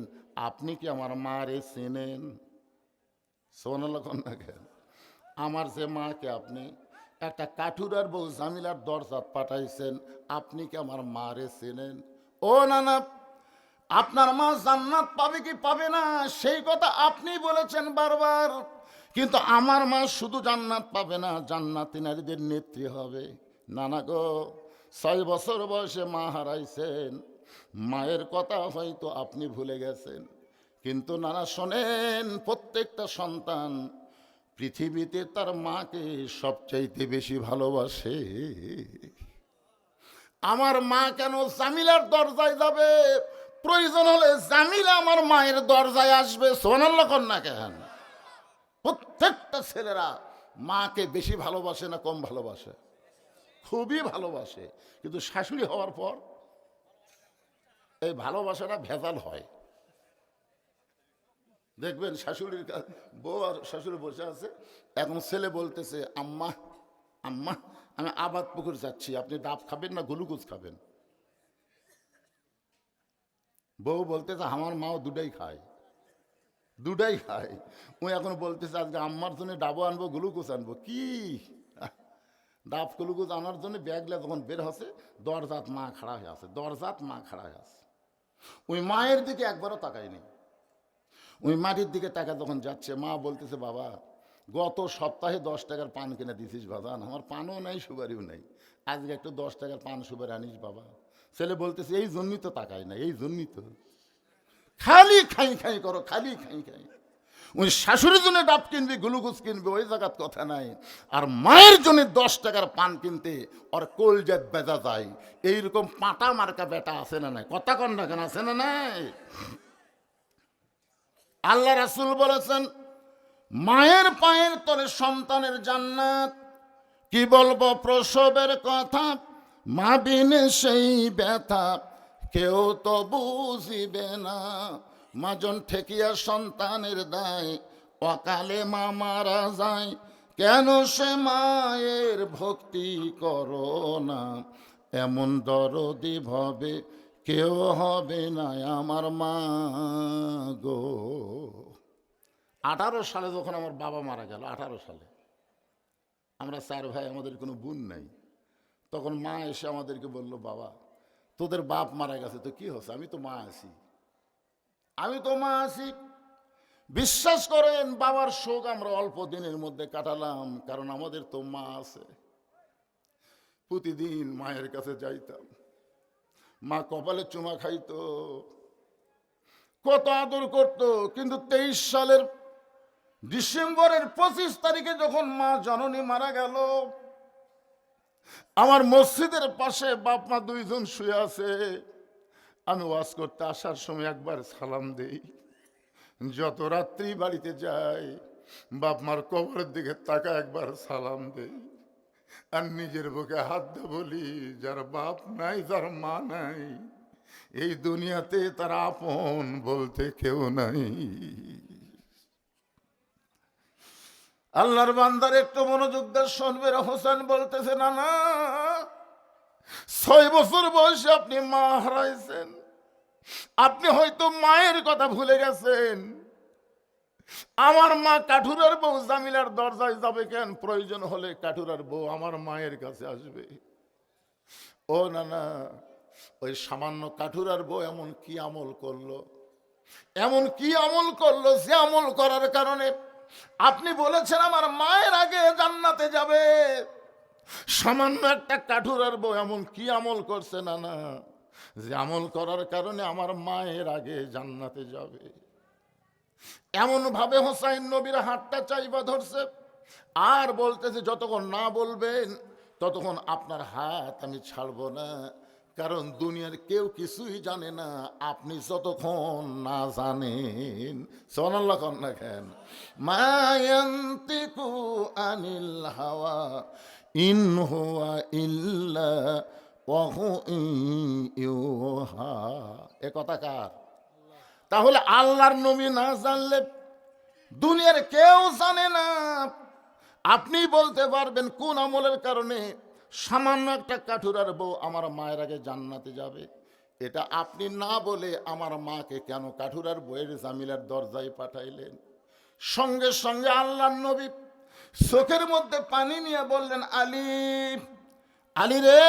আপনি কি আমার মারে চেনেন? সোনাল কন্যা কেন? আমার যে মাকে আপনি একটা কাঠুরার বউ জামিলার দরজাত পাঠাইছেন, আপনি কি আমার মারে চেনেন? ও না না, আপনার মা জান্নাত পাবে কি পাবে না সেই কথা আপনি বলেছেন বারবার, কিন্তু আমার মা শুধু জান্নাত পাবে না, জান্নাতি নারীদের নেত্রী হবে। না না গো, 6 বছর বয়সে মা হারাইছেন, মায়ের কথা হয়তো আপনি ভুলে গেছেন, কিন্তু নানা শোনেন, প্রত্যেকটা সন্তান পৃথিবীতে তার মাকে সবচাইতে বেশি ভালোবাসে। আমার মা কেন জামিলার দরজায় যাবে? প্রয়োজন হলে জামিলা আমার মায়ের দরজায় আসবে। সোনাল্লাহ কন্যা কেন? প্রত্যেকটা ছেলেরা মাকে বেশি ভালোবাসে না কম ভালোবাসে? খুবই ভালোবাসে, কিন্তু শাশুড়ি হওয়ার পর এই ভালোবাসাটা ভেজাল হয়। দেখবেন শাশুড়ির বউ আর শাশুড়ি বসে আছে, এখন ছেলে বলতেছে, আম্মা আম্মা আমি আবাদ পুকুর যাচ্ছি, আপনি ডাব খাবেন না গ্লুকোজ খাবেন? বউ বলতেছে আমার মাও দুটাই খায়, দুটাই খায়। ও এখন বলতেছে আজকে আম্মার জন্য ডাবও আনবো গ্লুকোজ আনবো। কি ডাব গ্লুকোজ আনার জন্য ব্যাগলে যখন বের হচ্ছে, দরজাত মা খাড়া হয়ে আছে, দরজাত মা খাড়া হয়ে আছে। ওই মায়ের দিকে একবারও তাকায়নি। ওই মাটির দিকে তাকা যখন যাচ্ছে, মা বলতেছে বাবা গত সপ্তাহে 10 টাকার পান কিনে দিছিস বাজান, আমার পানও নাই সুপারিও নাই, আজকে একটু 10 টাকার পান সুপারি আনিস বাবা। ছেলে বলতেছে এই জন্যই তো তাকাই না, এই জন্যই তো খালি খাই খাই করো, খালি খাই খাই। ওই শাশুড়ির জন্য ডাব কিনবি গ্লুকোজ কিনবে ওই জায়গার কথা নাই, আর মায়ের জন্য 10 টাকার পান কিনতে ওর কলজাত বেজা যায়। এইরকম পাটা মার্কা বেটা আছে না নাই? কথা কন না কেন, আছে না নাই? আল্লাহ রাসূল বলেছেন মায়ের পায়ের তলে সন্তানের জান্নাত। কি বলবো প্রসবের কথা, মা বিনে সেই ব্যথা কেউ তো বুঝিবে না। মাজন ঠেকিয়া সন্তানের দায়, অকালে মা মারা যায়, কেন সে মায়ের ভক্তি করো না। এমন দরদি ভবে কেউ হবে না আমার মা গো। 18 সালে যখন আমার বাবা মারা গেল, 18 সালে, আমরা 4 ভাই, আমাদের কোনো বোন নাই, তখন মা এসে আমাদেরকে বলল বাবা তোদের বাপ মারা গেছে তো কি হচ্ছে, আমি তো মা আছি, আমি তো মা আছি। বিশ্বাস করেন বাবার শোক আমরা অল্প দিনের মধ্যে কাটালাম, কারণ আমাদের তো মা আছে। প্রতিদিন মায়ের কাছে যাইতাম, মা কপালে চুমা খাইতো, কত আদর করতো। কিন্তু 23 সালের ডিসেম্বরের 25 তারিখে যখন মা জননী মারা গেল, আমার মসজিদের পাশে বাপ মা দুইজন শুয়ে আছে। আমি ওয়াজ করতে আসার সময় একবার সালাম দেই, যত রাত্রি বাড়িতে যাই বাপ মার কবরের দিকে তাকা একবার সালাম দেই, আর নিজের বুকে হাত দিয়ে বলি যার বাপ নাই, যার মা নাই, এই দুনিয়াতে তার আপন বলতে কেউ নাই। আল্লাহর বান্দার একটু মনোযোগ দিয়ে শুনবেন। হোসেন বলতেছে না না, 6 বছর বয়সে আপনি মা হারাইছেন, আপনি হয়তো মায়ের কথা ভুলে গেছেন। আমার মা কাঠুরার বউ জামিলার দরজায় যাবে কেন? প্রয়োজন হলে কাঠুরার বউ আমার মায়ের কাছে আসবে। ও না না, ওই সামান্য কাঠুরার বউ এমন কি আমল করলো, এমন কি আমল করলো যে আমল করার কারণে আপনি বলেছেন আমার মায়ের আগে জান্নাতে যাবে। সামান্য একটা কাঠুরার বউ এমন কি আমল করছে না না, যে আমল করার কারণে আমার মায়ের আগে জান্নাতে যাবে। এমন ভাবে হোসাইন নবীর হাতটা চাইবা ধরছে, আর বলতেছে যতক্ষণ না বলবেন ততক্ষণ আপনার হাত আমি ছাড়বো না, কারণ দুনিয়ার কেউ কিছুই জানে না আপনি যতক্ষণ না জানেন। সুবহানাল্লাহ কন্যা কেন? মায়ান্তিকু আনিল হাওয়া ইন হুয়া ইল্লা ওয়াহু ইউহা। এ কথা কার? তাহলে আল্লাহর নবী না জানলে দুনিয়ার কেউ জানে না। আপনি বলতে পারবেন কোন আমলের কারণে সামান্য একটা কাঠুরার বউ আমার মায়ের আগে জান্নাতে যাবে? এটা আপনি না বলে আমার মাকে কেন কাঠুরার বউয়ের জামিলার দরজায় পাঠাইলেন? সঙ্গে সঙ্গে আল্লাহর নবী চোখের মধ্যে পানি নিয়ে বললেন, আলী, আলী রে।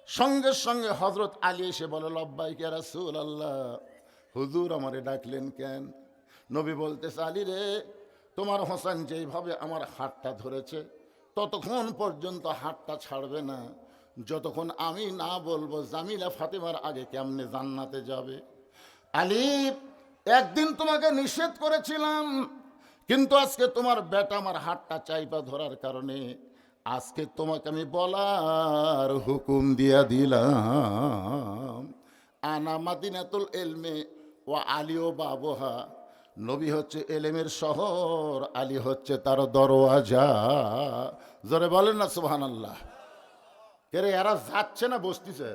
সঙ্গে সঙ্গে হযরত আলী এসে বলে, লব্বাইক ইয়া রাসূলুল্লাহ, হুজুর আমারে ডাকলেন কেন? নবী বলতেছে, আলী রে, তোমার হোসেন যেইভাবে আমার হাতটা ধরেছে ততক্ষণ পর্যন্ত হাতটা ছাড়বে না যতক্ষণ আমি না বলবো জামিলা ফাতেমার আগে কেমনে জান্নাতে যাবে। আলী, একদিন তোমাকে নিষেধ করেছিলাম, কিন্তু আজকে তোমার বেটা আমার হাতটা চাইপা ধরার কারণে আজকে তোমাকে আমি বলার হুকুম দিয়া দিলাম। আনা মাদিনাতুল ইলমে ও আলিও বাবুহা, নবী হচ্ছে এলেমের শহর, আলী হচ্ছে তার দরওয়াজা। জোরে বলেন না সুবহানাল্লাহ। কে রে, এরা যাচ্ছে না বসতিছে?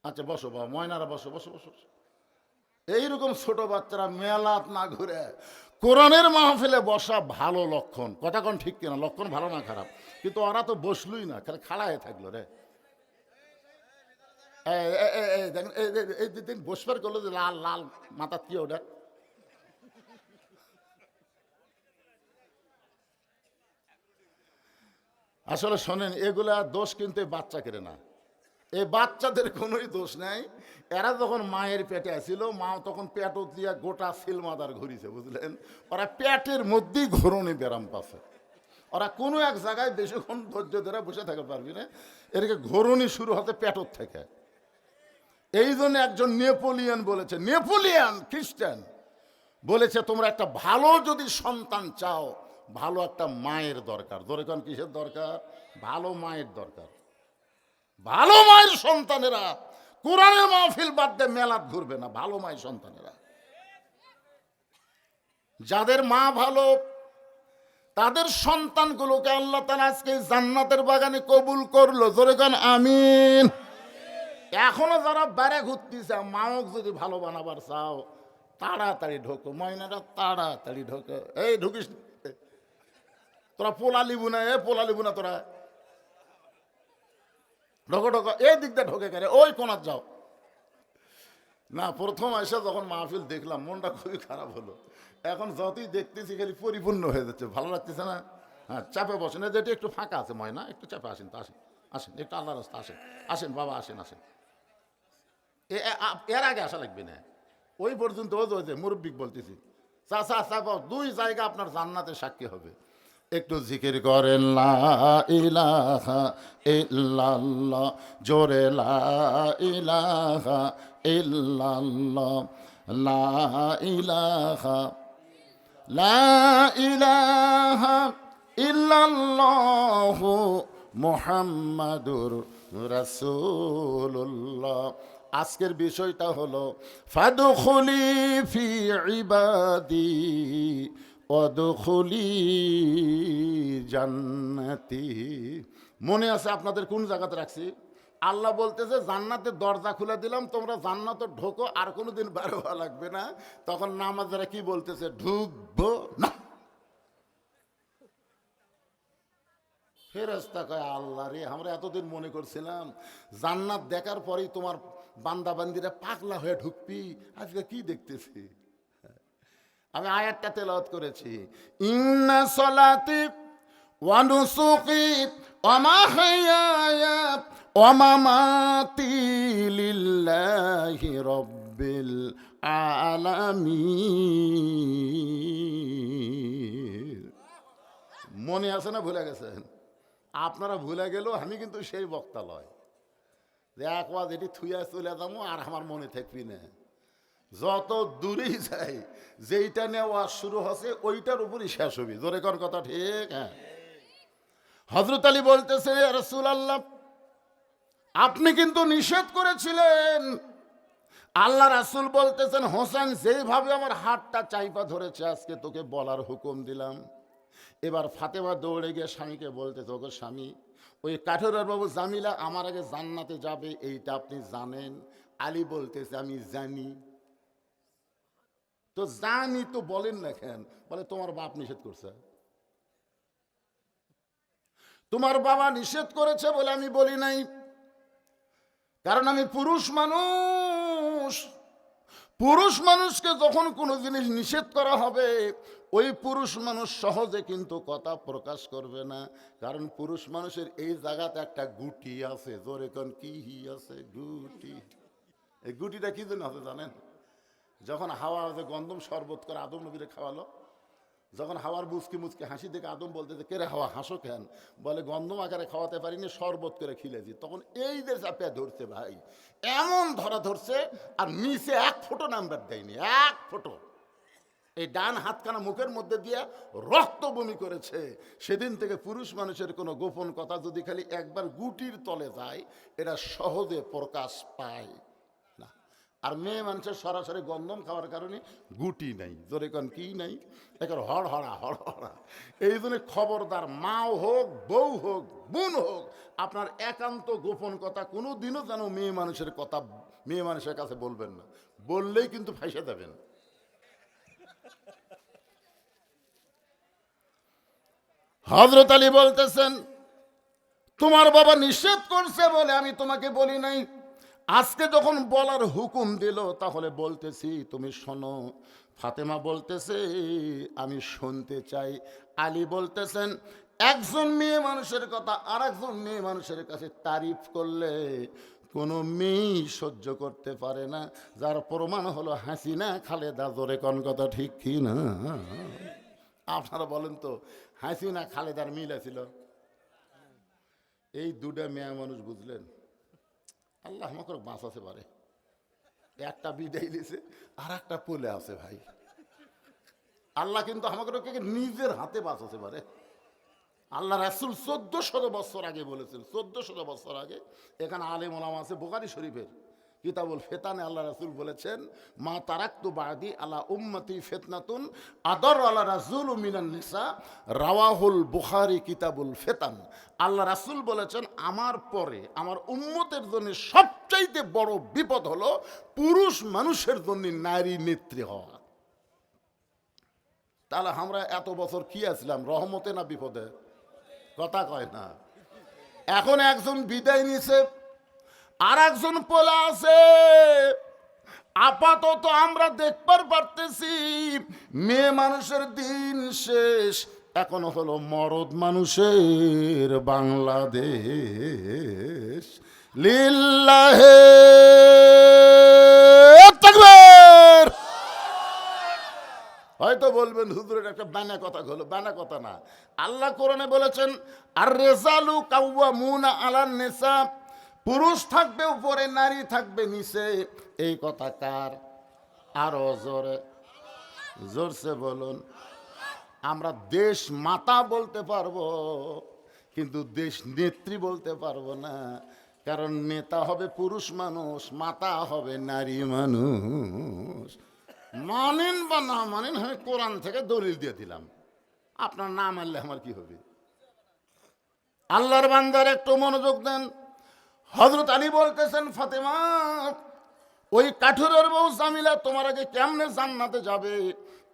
আচ্ছা বসো বাবা, ময়নারা বসো বসো বসো। এইরকম ছোট বাচ্চারা মেলাত না ঘুরে কোরআনের মাহফিলে বসা ভালো লক্ষণ। কথা কোন ঠিক কিনা? লক্ষণ ভালো না খারাপ? কিন্তু ওরা তো বসলই না, খালি খাড়ায় থাকলো রে। দেখেন বসবার করলো যে লাল লাল মাথা কি ওটা? আসলে শোনেন, এগুলা দোষ কিন্তু এই বাচ্চা কেড়ে না, এই বাচ্চাদের কোনোই দোষ নাই। এরা যখন মায়ের পেটে আসছিল, মা তখন পেট দিয়া গোটা সিলমাদার ঘুরিছে, বুঝলেন? ওরা পেটের মধ্যেই ঘোরণি ব্যারাম পাচ্ছে। ওরা কোনো এক জায়গায় বেশিক্ষণ ধৈর্য ধরে বসে থাকতে পারবি না, এদিকে ঘোরণি শুরু হতে পেটর থেকে। এই জন্য একজন নেপোলিয়ান বলেছে, নেপোলিয়ান খ্রিস্টান বলেছে, তোমরা একটা ভালো যদি সন্তান চাও, ভালো একটা মায়ের দরকার। দরকার কিসের দরকার? ভালো মায়ের দরকার। ভালো মায়ের সন্তানেরা কোরআনের মাহফিল বাদ দিয়ে মেলাত ঘুরবে না। ভালো মায়ের সন্তানেরা, যাদের মা ভালো, তাদের সন্তানগুলোকে আল্লাহ তাআলা আজকে জান্নাতের বাগানে কবুল করলো। জোরে কান আমিন। এখনো যারা বাইরে ঘুরতেছে, মাও যদি ভালো বানাবার চাও, তাড়াতাড়ি ঢোকো ময়নারা, তাড়াতাড়ি ঢোকো। এই ঢুকিস তোরা, পোলা লিবু না, পোলা লিবু না তোরা, ঢোকো ঢোকো। এই দিক দিয়ে ঢোকে কেন? ওই কোনার যাও না। প্রথম এসে যখন মাহফিল দেখলাম মনটা খুবই খারাপ হলো। এখন যতই দেখতেছি খালি পরিপূর্ণ হয়ে যাচ্ছে, ভালো লাগতেছে না। হ্যাঁ, চাপে বসেন, যেটা একটু ফাঁকা আছে ময়না, একটু চাপে আসেন তো, আসেন আসেন, একটু আল্লাহ রাস্তা আসেন, আসেন বাবা, আসেন আসেন। এর আগে আসা লাগবে না, ওই পর্যন্ত ওই যে মুরব্বিক বলতেছি, চাচা চাপা, দুই জায়গা আপনার জান্নাতে সাক্ষী হবে। একটু জিকির করেন, লা ইলাহা ইল্লাল্লাহ, জোরে লা ইলাহা ইল্লাল্লাহ, লা ইলাহা, লা ইলাহা ইল্লাল্লাহু মুহাম্মাদুর রাসূলুল্লাহ। আজকের বিষয়টা হলো ফাদখুলি ফি ইবাদি ওয়াদখুলি জান্নাতি। মনে আছে আপনাদের কোন জায়গাতে রাখছি? আল্লাহ বলতেছে, জান্নাতের দরজা খুলে দিলাম, তোমরা জান্নাতে ঢোকো, আর কোনোদিন বের হওয়া লাগবে না। তখন নামাজেরা কি বলতেছে? ঢুকবো না। ফেরেশতা কয়, আল্লাহ রে, আমরা এতদিন মনে করছিলাম জান্নাত দেখার পরেই তোমার বান্দা বান্দিরা পাগলা হয়ে ঢুকবি, আজকে কি দেখতেছি। আমি আয়াতটা তেলাওয়াত করেছি, ইন্না সলাতি ওয়া নুসুকি ওয়া মাহইয়ায়া ওয়া মামাতি লিল্লাহি রাব্বিল আলামিন। মনে আছে না ভুলে গেছেন? আপনারা ভুলে গেলেও আমি কিন্তু সেই বক্তা লয় যে এক ওয়াজ এটি থুইয়া চলে যাবো আর আমার মনে থাকবি না। যত দূরেই যাই, যেইটা নিয়ে ওয়াজ শুরু হচ্ছে ওইটার উপরই শেষ হবি। জোরে কর কথা ঠিক? হ্যাঁ। হযরত আলী বলতেছে, ইয়া রাসূলুল্লাহ, আপনি কিন্তু নিষেধ করেছিলেন। আল্লাহ রাসূল বলতেছেন, হোসেন যেইভাবে আমার হাতটা চাইপা ধরেছে, আজকে তোকে বলার হুকুম দিলাম। এবার ফাতেমা দৌড়ে গিয়ে স্বামীকে বলতেছে, ওগো স্বামী, ওই কাঠুরার বাবু জামিলা আমার আগে জান্নাতে যাবে, এইটা আপনি জানেন? আলী বলতেছে, আমি জানি। তো জানি তো বলেন না কেন? বলে, তোমার বাপ নিষেধ করছে। তোমার বাবা নিষেধ করেছে বলে আমি বলি নাই, কারণ আমি পুরুষ মানুষ। পুরুষ মানুষকে যখন কোনো জিনিস নিষেধ করা হবে, ওই পুরুষ মানুষ সহজে কিন্তু কথা প্রকাশ করবে না। কারণ পুরুষ মানুষের এই জায়গাতে একটা গুটি আছে, জোরে কোন কি আছে গুটি। এই গুটিটা কি জন্য আছে জানেন? যখন হাওয়া যে গন্ধম শরবত করে আদম নবীরে খাওয়ালো, যখন হাওয়ার মুচকি মুচকি হাসি দেখে আদম বলতেছে, কে রে হাওয়া হাসো কেন? বলে গন্ধম আকারে খাওয়াতে পারিনি, শরবত করে খিলেছি। তখন এই যে চাপিয়া ধরছে ভাই, এমন ধরা ধরছে, আর নিচে এক ফোঁটো নাম্বার দেয়নি, এক ফোঁটো। এই ডান হাতখানা মুখের মধ্যে দিয়ে রক্ত বমি করেছে। সেদিন থেকে পুরুষ মানুষের কোনো গোপন কথা যদি খালি একবার গুটির তলে যায়, এটা সহজে প্রকাশ পায় না। আর মেয়ে মানুষের সরাসরি গন্ধম খাওয়ার কারণে গুটি নাই, জোরে কোন কি নাই, একের হড়হড়া হড়হড়া। এই জন্য খবরদার, মাও হোক, বউ হোক, বোন হোক, আপনার একান্ত গোপন কথা কোনো দিনও যেন মেয়ে মানুষের কথা মেয়ে মানুষের কাছে বলবেন না। বললেই কিন্তু ফাঁসে যাবেন। হযরত আলী বলতেছেন, তোমার বাবা নিষেধ করছে বলে আমি তোমাকে বলি নাই, আজকে যখন বলার হুকুম দিল তাহলে বলতেছি, তুমি শোনো। ফাতেমা বলতেছে, আমি শুনতে চাই। আলী বলতেছেন, একজন মেয়ে মানুষের কথা আর একজন মেয়ে মানুষের কাছে তারিফ করলে কোনো মেয়েই সহ্য করতে পারে না। যার প্রমাণ হলো হাসিনা খালেদা, জোরে কোন কথা ঠিক কি না? আপনারা বলেন তো, হাসিনা খালেদার মিল আছিল? এই দুটা মেয়ে মানুষ, বুঝলেন? আল্লাহ আমাকে বাঁচাতে পারে। একটা বিদায় দিয়েছে, আর একটা পোলে আছে ভাই। আল্লাহ কিন্তু আমাকে নিজের হাতে বাঁচাতে পারে। আল্লাহ রাসূল 1400 বছর আগে বলেছেন, 1400 বছর আগে। এখানে আলেম ওলামা আছে, বুখারী শরীফের কিতাবুল ফিতানে আল্লাহ রাসূল বলেছেন, মা তারাকতু বাদি আলা উম্মতি ফিতনাতুন আদর আলা রাসূল মিনান নিসা, রাওয়াহুল বুখারী কিতাবুল ফিতান। আল্লাহ রাসূল বলেছেন, আমার পরে আমার উম্মতের জন্য সবচাইতে বড় বিপদ হলো পুরুষ মানুষের জন্য নারী নেত্রী হওয়া। তাহলে আমরা এত বছর কি আসলাম, রহমতে না বিপদে? কথা কয় না। এখন একজন বিদায় নিছে, আর একজন পোলা আছে। আপাতত আমরা দেখবার পারতেছি মেয়ে মানুষের দিন শেষ, এখন হলো মরদ মানুষের বাংলাদেশ। লিল্লাহে তাকবীর। হয়তো বলবেন হুজুরের একটা বানা কথা হলো, বানা কথা না। আল্লাহ কোরআনে বলেছেন, আর রিজালু কাওয়ামুনা আলান নিসা, পুরুষ থাকবে উপরে, নারী থাকবে নিচে। এই কথা কার? আরো জোরে, জোরসে বলুন। আমরা দেশ মাতা বলতে পারবো, কিন্তু দেশ নেত্রী বলতে পারবো না। কারণ নেতা হবে পুরুষ মানুষ, মাতা হবে নারী মানুষ। মানেন বা না মানেন, আমি কোরআন থেকে দলিল দিয়ে দিলাম, আপনার না মানলে আমার কি হবে? আল্লাহর বান্দার একটু মনোযোগ দেন। হযরত আলী বলতেছেন, ফাতেমা, ওই কাঠুরের বউ জামিলা তোমার আগে কেমনে জান্নাতে যাবে,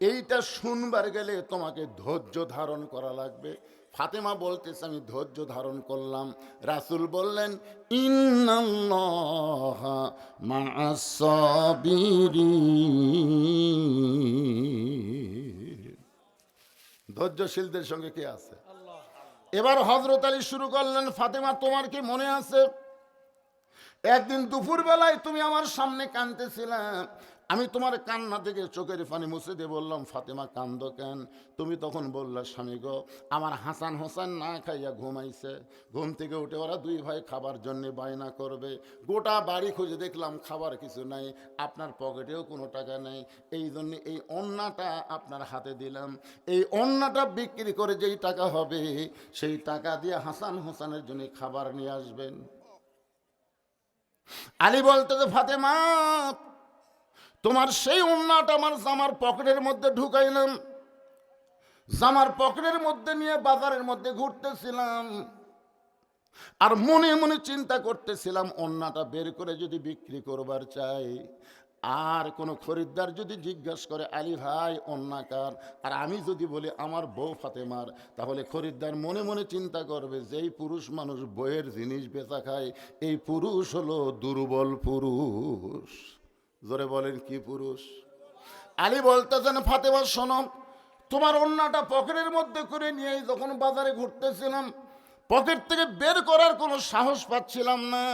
এইটা শুনবার গেলে তোমাকে ধৈর্য ধারণ করা লাগবে। ফাতেমা বলতেছে, আমি ধৈর্য ধারণ করলাম। রাসূল বললেন, ইন্নাল্লাহা মা'আস সাবিরিন। ধৈর্যশীলদের সঙ্গে কে আছে? এবার হযরত আলী শুরু করলেন, ফাতেমা, তোমার কি মনে আছে একদিন দুপুর বেলায় তুমি আমার সামনে কাঁদতেছিলে? আমি তোমার কান্না থেকে চোখের পানি মুছে দিয়ে বললাম, ফাতেমা কান্দো কেন? তুমি তখন বললা, স্বামী গো, আমার হাসান হোসেন না খাইয়া ঘুমাইছে, ঘুম থেকে উঠে ওরা দুই ভাই খাবার জন্য বায়না করবে। গোটা বাড়ি খুঁজে দেখলাম খাবার কিছু নাই, আপনার পকেটেও কোনো টাকা নেই। এই জন্য এই ওন্নাটা আপনার হাতে দিলাম। এই ওন্নাটা বিক্রি করে যেই টাকা হবে, সেই টাকা দিয়ে হাসান হোসেনের জন্য খাবার নিয়ে আসবেন। আলী বলতে, ফাতেমা, তোমার সেই ওন্নাটা আমার জামার পকেটের মধ্যে ঢুকাইলাম, জামার পকেটের মধ্যে নিয়ে বাজারের মধ্যে ঘুরতেছিলাম, আর মনে মনে চিন্তা করতেছিলাম, ওন্নাটা বের করে যদি বিক্রি করবার চাই, আর কোনো খরিদ্দার যদি জিজ্ঞাসা করে, আলী ভাই ওন্না কার, আর আমি যদি বলি আমার বউ ফাতেমার, তাহলে খরিদ্দার মনে মনে চিন্তা করবে, যেই পুরুষ মানুষ বইয়ের জিনিস বেচা খায়, এই পুরুষ হলো দুর্বল পুরুষ। জোরে বলেন কি পুরুষ? আলী বলতেছেন ফাতেমা শোনো, তোমার ওন্নাটা পকেটের মধ্যে করে নিয়ে যখন বাজারে ঘুরতেছিলাম, পকেট থেকে বের করার কোনো সাহস পাচ্ছিলাম না।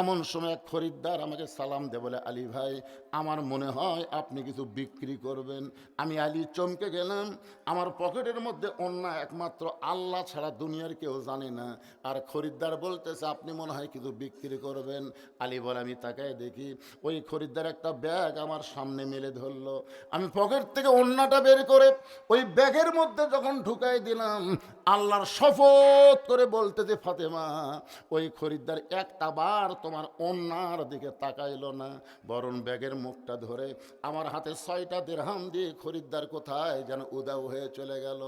এমন সময় এক খরিদ্দার আমাকে সালাম দে, বলে আলী ভাই, আমার মনে হয় আপনি কিছু বিক্রি করবেন। আমি আলী চমকে গেলাম। আমার পকেটের মধ্যে অন্য একমাত্র আল্লাহ ছাড়া দুনিয়ার কেউ জানে না। আর খরিদ্দার বলতেছে আপনি মনে হয় কিছু বিক্রি করবেন। আলী বলে আমি তাকায় দেখি ওই খরিদ্দার একটা ব্যাগ আমার সামনে মেলে ধরলো। আমি পকেট থেকে অন্যটা বের করে ওই ব্যাগের মধ্যে যখন ঢুকাই দিলাম, আল্লাহর শপথ করে বলতেছে ফাতেমা, ওই খরিদ্দার একটা বার তোমার অন্যার দিকে তাকাইলো না, বরং ব্যাগের মুখটা ধরে আমার হাতে 6টা দিরহাম দিয়ে খরিদ্দার কোথায় যেন উদাও হয়ে চলে গেল।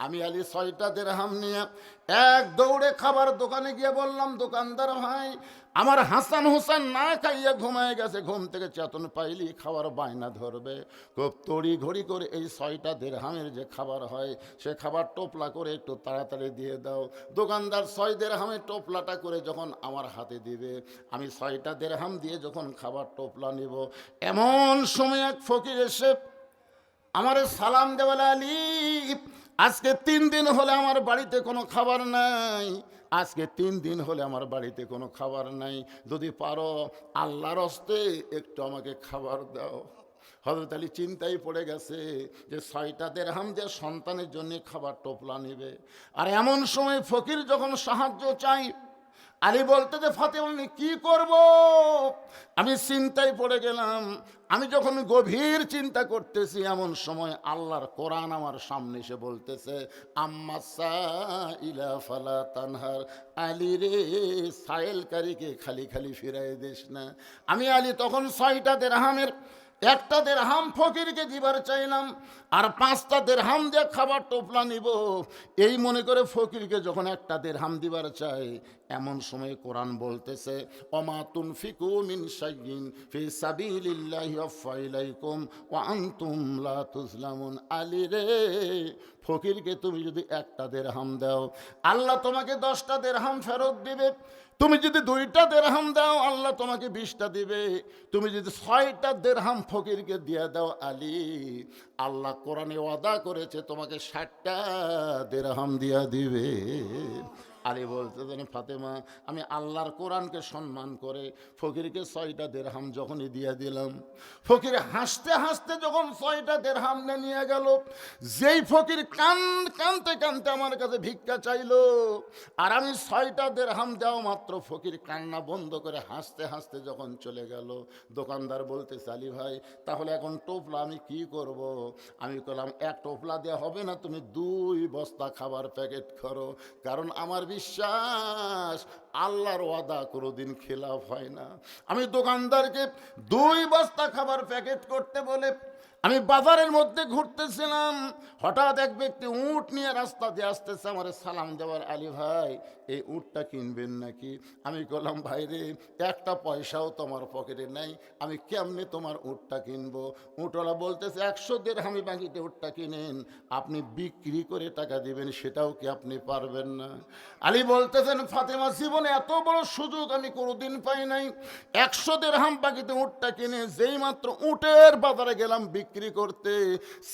আমি আলী 6টা দিরহাম নিয়ে এক দৌড়ে খাবার দোকানে গিয়ে বললাম, দোকানদার ভাই, আমার হাসান হোসেন না খাইয়ে ঘুমায় গেছে, ঘুম থেকে চেতন পাইলি খাবার বায়না ধরবে। খুব তড়ি ঘড়ি করে এই 6টা দিরহামের যে খাবার হয় সে খাবার টোপলা করে একটু তাড়াতাড়ি দিয়ে দাও। দোকানদার 6 দিরহামের টোপলাটা করে যখন আমার হাতে দিবে, আমি 6টা দিরহাম দিয়ে যখন খাবার টোপলা নিব, এমন সময় এক ফকির এসে আমারে সালাম দেওয়ালে, আলী আজকে 3 দিন হলে আমার বাড়িতে কোনো খাবার নাই, আজকে 3 দিন হলে আমার বাড়িতে কোনো খাবার নাই, যদি পারো আল্লাহর হস্তে একটু আমাকে খাবার দাও। হযরত আলী চিন্তায় পড়ে গেছে যে 6টা দিরহাম দিয়ে সন্তানের জন্য খাবার টোপলা নেবে। আর এমন সময় ফকির যখন সাহায্য চাই, আলী বলতে যে ফাতেমা আমি কি করব? আমি চিন্তায় পড়ে গেলাম। আমি যখন গভীর চিন্তা করতেছি, এমন সময় আল্লাহর কোরআন আমার সামনে এসে বলতেছে, আম্মা সাইলা ফালা তানহার, আলী রে সাইলকারীকে খালি খালি ফিরাই দিস না। আমি আলী তখন 6টা দিরহামের একটা দিরহাম ফকিরকে দিবার চাইলাম, আর 5টা দিরহাম দিয়ে খাবার টোপলা নিব, এই মনে করে ফকিরকে যখন একটা দিরহাম দিবার চাই, এমন সময় কোরআন বলতেছে, ওমা তুনফিকু মিন শাইইন ফি সাবিলিল্লাহি ওয়াফা ইলাইকুম ওয়া আনতুম লা তুজলামুন। আলী রে, ফকিরকে তুমি যদি একটা দিরহাম দাও, আল্লাহ তোমাকে 10টা দিরহাম ফেরত দিবে। তুমি যদি 2টা দিরহাম দাও, আল্লাহ তোমাকে 20টা দিবে। তুমি যদি 6টা দিরহাম ফকিরকে দিয়ে দাও, আলী আল্লাহ কোরআনে ওয়াদা করেছে তোমাকে 60টা দিরহাম দিয়া দিবে। আলী বলতেছেন ফাতেমা, আমি আল্লাহর কোরআনকে সম্মান করে ফকিরকে 6টা দিরহাম যখনই দিয়ে দিলাম, ফকির হাসতে হাসতে যখন 6টা দিরহাম নিয়ে গেল, যেই ফকির কানতে কানতে আমার কাছে ভিক্ষা চাইলো, আর আমি 6টা দিরহাম দেওয়া মাত্র ফকির কান্না বন্ধ করে হাসতে হাসতে যখন চলে গেল, দোকানদার বলতেছে, আলী ভাই তাহলে এখন টোপলা আমি কি করব? আমি বললাম, এক টোপলা দেওয়া হবে না, তুমি 2 বস্তা খাবার প্যাকেট করো, কারণ আমার বিশ্বাস আল্লাহর ওয়াদা কোনোদিন খেলাফ হয় না। আমি দোকানদারকে 2 বস্তা খাবার প্যাকেট করতে বলে আমি বাজারের মধ্যে ঘুরতেছিলাম, হঠাৎ এক ব্যক্তি উট নিয়ে রাস্তা দিয়ে আসতেছে, আমার সালাম দেওয়ার, আলী ভাই এই উটটা কিনবেন নাকি? আমি বললাম, ভাই রে, একটা পয়সাও তোমার পকেটে নাই, আমি কেমনে তোমার উটটা কিনবো? উটওয়ালা বলতেছে, 100 দিরহামি বাকিতে উটটা কিনেন, আপনি বিক্রি করে টাকা দিবেন, সেটাও কি আপনি পারবেন না? আলী বলতেছেন, ফাতেমা জীবনে এত বড় সুযোগ আমি কোনোদিন পাই নাই। 100 দিরহাম বাকিতে উটটা কিনে যেই মাত্র উটের বাজারে গেলাম বিক্রি করতে,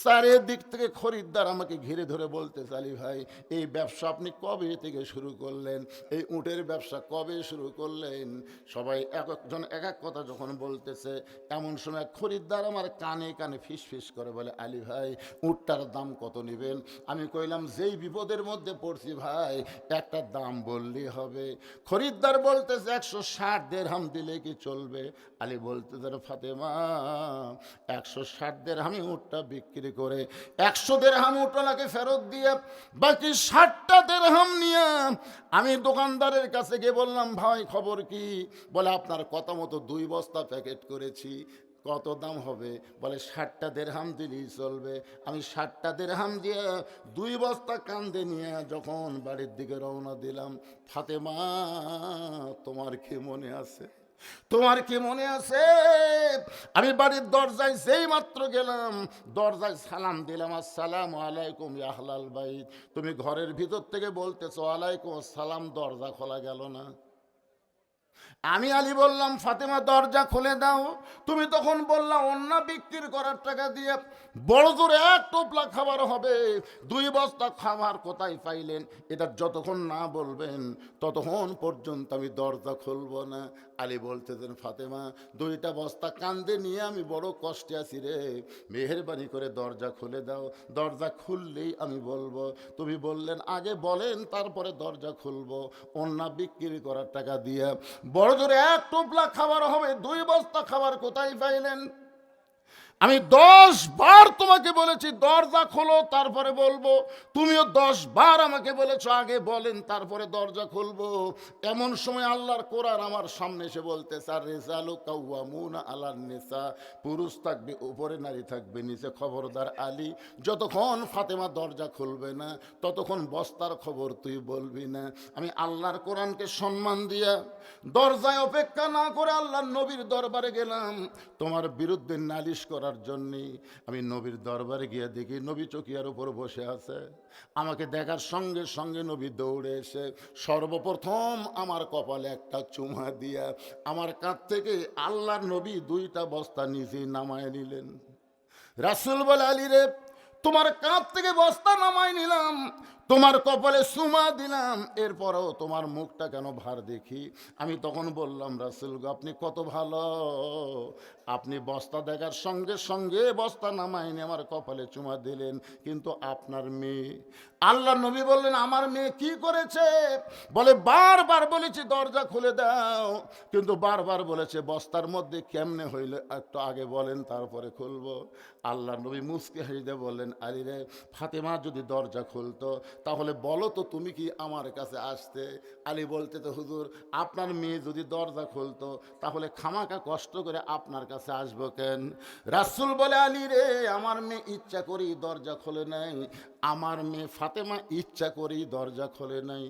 চারিদিক থেকে খরিদ্দার আমাকে ঘিরে ধরে বলতেছে, আলী ভাই এই ব্যবসা আপনি কবে থেকে শুরু করলেন? এই উটের ব্যবসা কবে শুরু করলেন? সবাই এক একজন এক এক কথা যখন বলতেছে, এমন সময় খরিদ্দার আমার কানে কানে ফিস ফিস করে বলে, আলী ভাই উটটার দাম কত নেবেন? আমি কইলাম, যেই বিপদের মধ্যে পড়ছি ভাই, একটা দাম বললেই হবে। খরিদ্দার বলতেছে, 160 দিরহাম দিলে কি চলবে? আলী বলতেছে, ফাতেমা 160 দিরহামে উটটা বিক্রি করে 100 দিরহাম উটওয়ালাকে ফেরত দিয়ে বাকি 60টা দিরহাম নিয়ে আমি দোকানদারের কাছে গিয়ে বললাম, ভাই খবর কি? বলে, আপনার কথা মতো 2 বস্তা প্যাকেট করেছি, কত দাম হবে? বলে 60টা দিরহাম দিলেই চলবে। আমি 60টা দিরহাম দিয়ে 2 বস্তা কান্দে নিয়ে যখন বাড়ির দিকে রওনা দিলাম, ফাতেমা তোমার কি মনে আছে? তোমার কি মনে আছে? আমি বাড়ির দরজায় যেই মাত্র গেলাম, দরজায় সালাম দিলাম, আসসালামু আলাইকুম ইয়া আহলাল বাইত। তুমি ঘরের ভিতর থেকে বলতেছো ওয়ালাইকুম আসসালাম, দরজা খোলা গেল না। আমি আলী বললাম, ফাতেমা দরজা খুলে দাও। তুমি তখন বললা ওন্না বিক্রি করার টাকা দিয়ে বড় জোরে এক টোপলা খাবার হবে। 2 বস্তা খাবার কোথায় পাইলেন? এটা যতক্ষণ না বলবেন ততক্ষণ পর্যন্ত আমি দরজা খুলবো না। আলী বলতেছেন, ফাতেমা 2টা বস্তা কান্দে নিয়ে আমি বড় কষ্টে আছি রে, মেহেরবানি করে দরজা খুলে দাও। দরজা খুললেই আমি বলবো। তুমি বললেন আগে বলেন তারপরে দরজা খুলবো। ওন্না বিক্রি করার টাকা দিয়ে বড় জোরে এক টোপলা খাবার হবে, 2 বস্তা খাবার কোথায় পাইলেন? আমি 10 বার তোমাকে বলেছি দরজা খোলো তারপরে বলবো, তুমিও 10 বার আমাকে বলেছো আগে বলেন তারপরে দরজা খুলবো। এমন সময় আল্লাহর কোরআন আমার সামনে এসে বলতেছে, আর রিজালু কাওয়ামুনা আলান নিসা, পুরুষ থাকবে উপরে, নারী থাকবে নিচে। খবরদার আলী, যতক্ষণ ফাতেমা দরজা খুলবে না ততক্ষণ বস্তার খবর তুই বলবি না। আমি আল্লাহর কোরআনকে সম্মান দিয়া দরজায় অপেক্ষা না করে আল্লাহর নবীর দরবারে গেলাম তোমার বিরুদ্ধে নালিশ করার জন্যে। আমি নবীর দরবারে গিয়ে দেখি নবী চকিয়ার উপর বসে আছে। আমাকে দেখার সঙ্গে সঙ্গে নবী দৌড়ে এসে সর্বপ্রথম আমার কপালে একটা চুমা দিয়া আমার কাছ থেকে আল্লাহর নবী 2টা বস্তা নিজেই নামায় নিলেন। রাসূল বলে, আলী রে, তোমার কাঁধ থেকে বস্তা নামাই নিলাম, তোমার কপালে সুমা দিলাম, এরপরও তোমার মুখটা কেন ভার দেখি? আমি তখন বললাম, রাসূল গো, আপনি কত ভালো, আপনি বস্তা দেখার সঙ্গে সঙ্গে বস্তা নামাইনি আমার কপালে চুমা দিলেন, কিন্তু আপনার মেয়ে। আল্লাহ নবী বললেন, আমার মেয়ে কি করেছে? বলে, বারবার বলেছি দরজা খুলে দাও, কিন্তু বারবার বলেছে বস্তার মধ্যে কেমনে হইলে একটু আগে বলেন তারপরে খুলবো। আল্লাহ নবী মুস্কি হাসিতে বললেন, আলী রে, ফাতেমা যদি দরজা খুলতো তাহলে বলো তো তুমি কি আমার কাছে আসতে? আলী বলতে, তো হুজুর, আপনার মেয়ে যদি দরজা খুলতো তাহলে খামাকা কষ্ট করে আপনার কাছে আসবো কেন? রাসূল বলে, আলী রে, আমার মেয়ে ইচ্ছা করেই দরজা খোলে নাই, আমার মেয়ে ফাতেমা ইচ্ছা করেই দরজা খোলে নাই।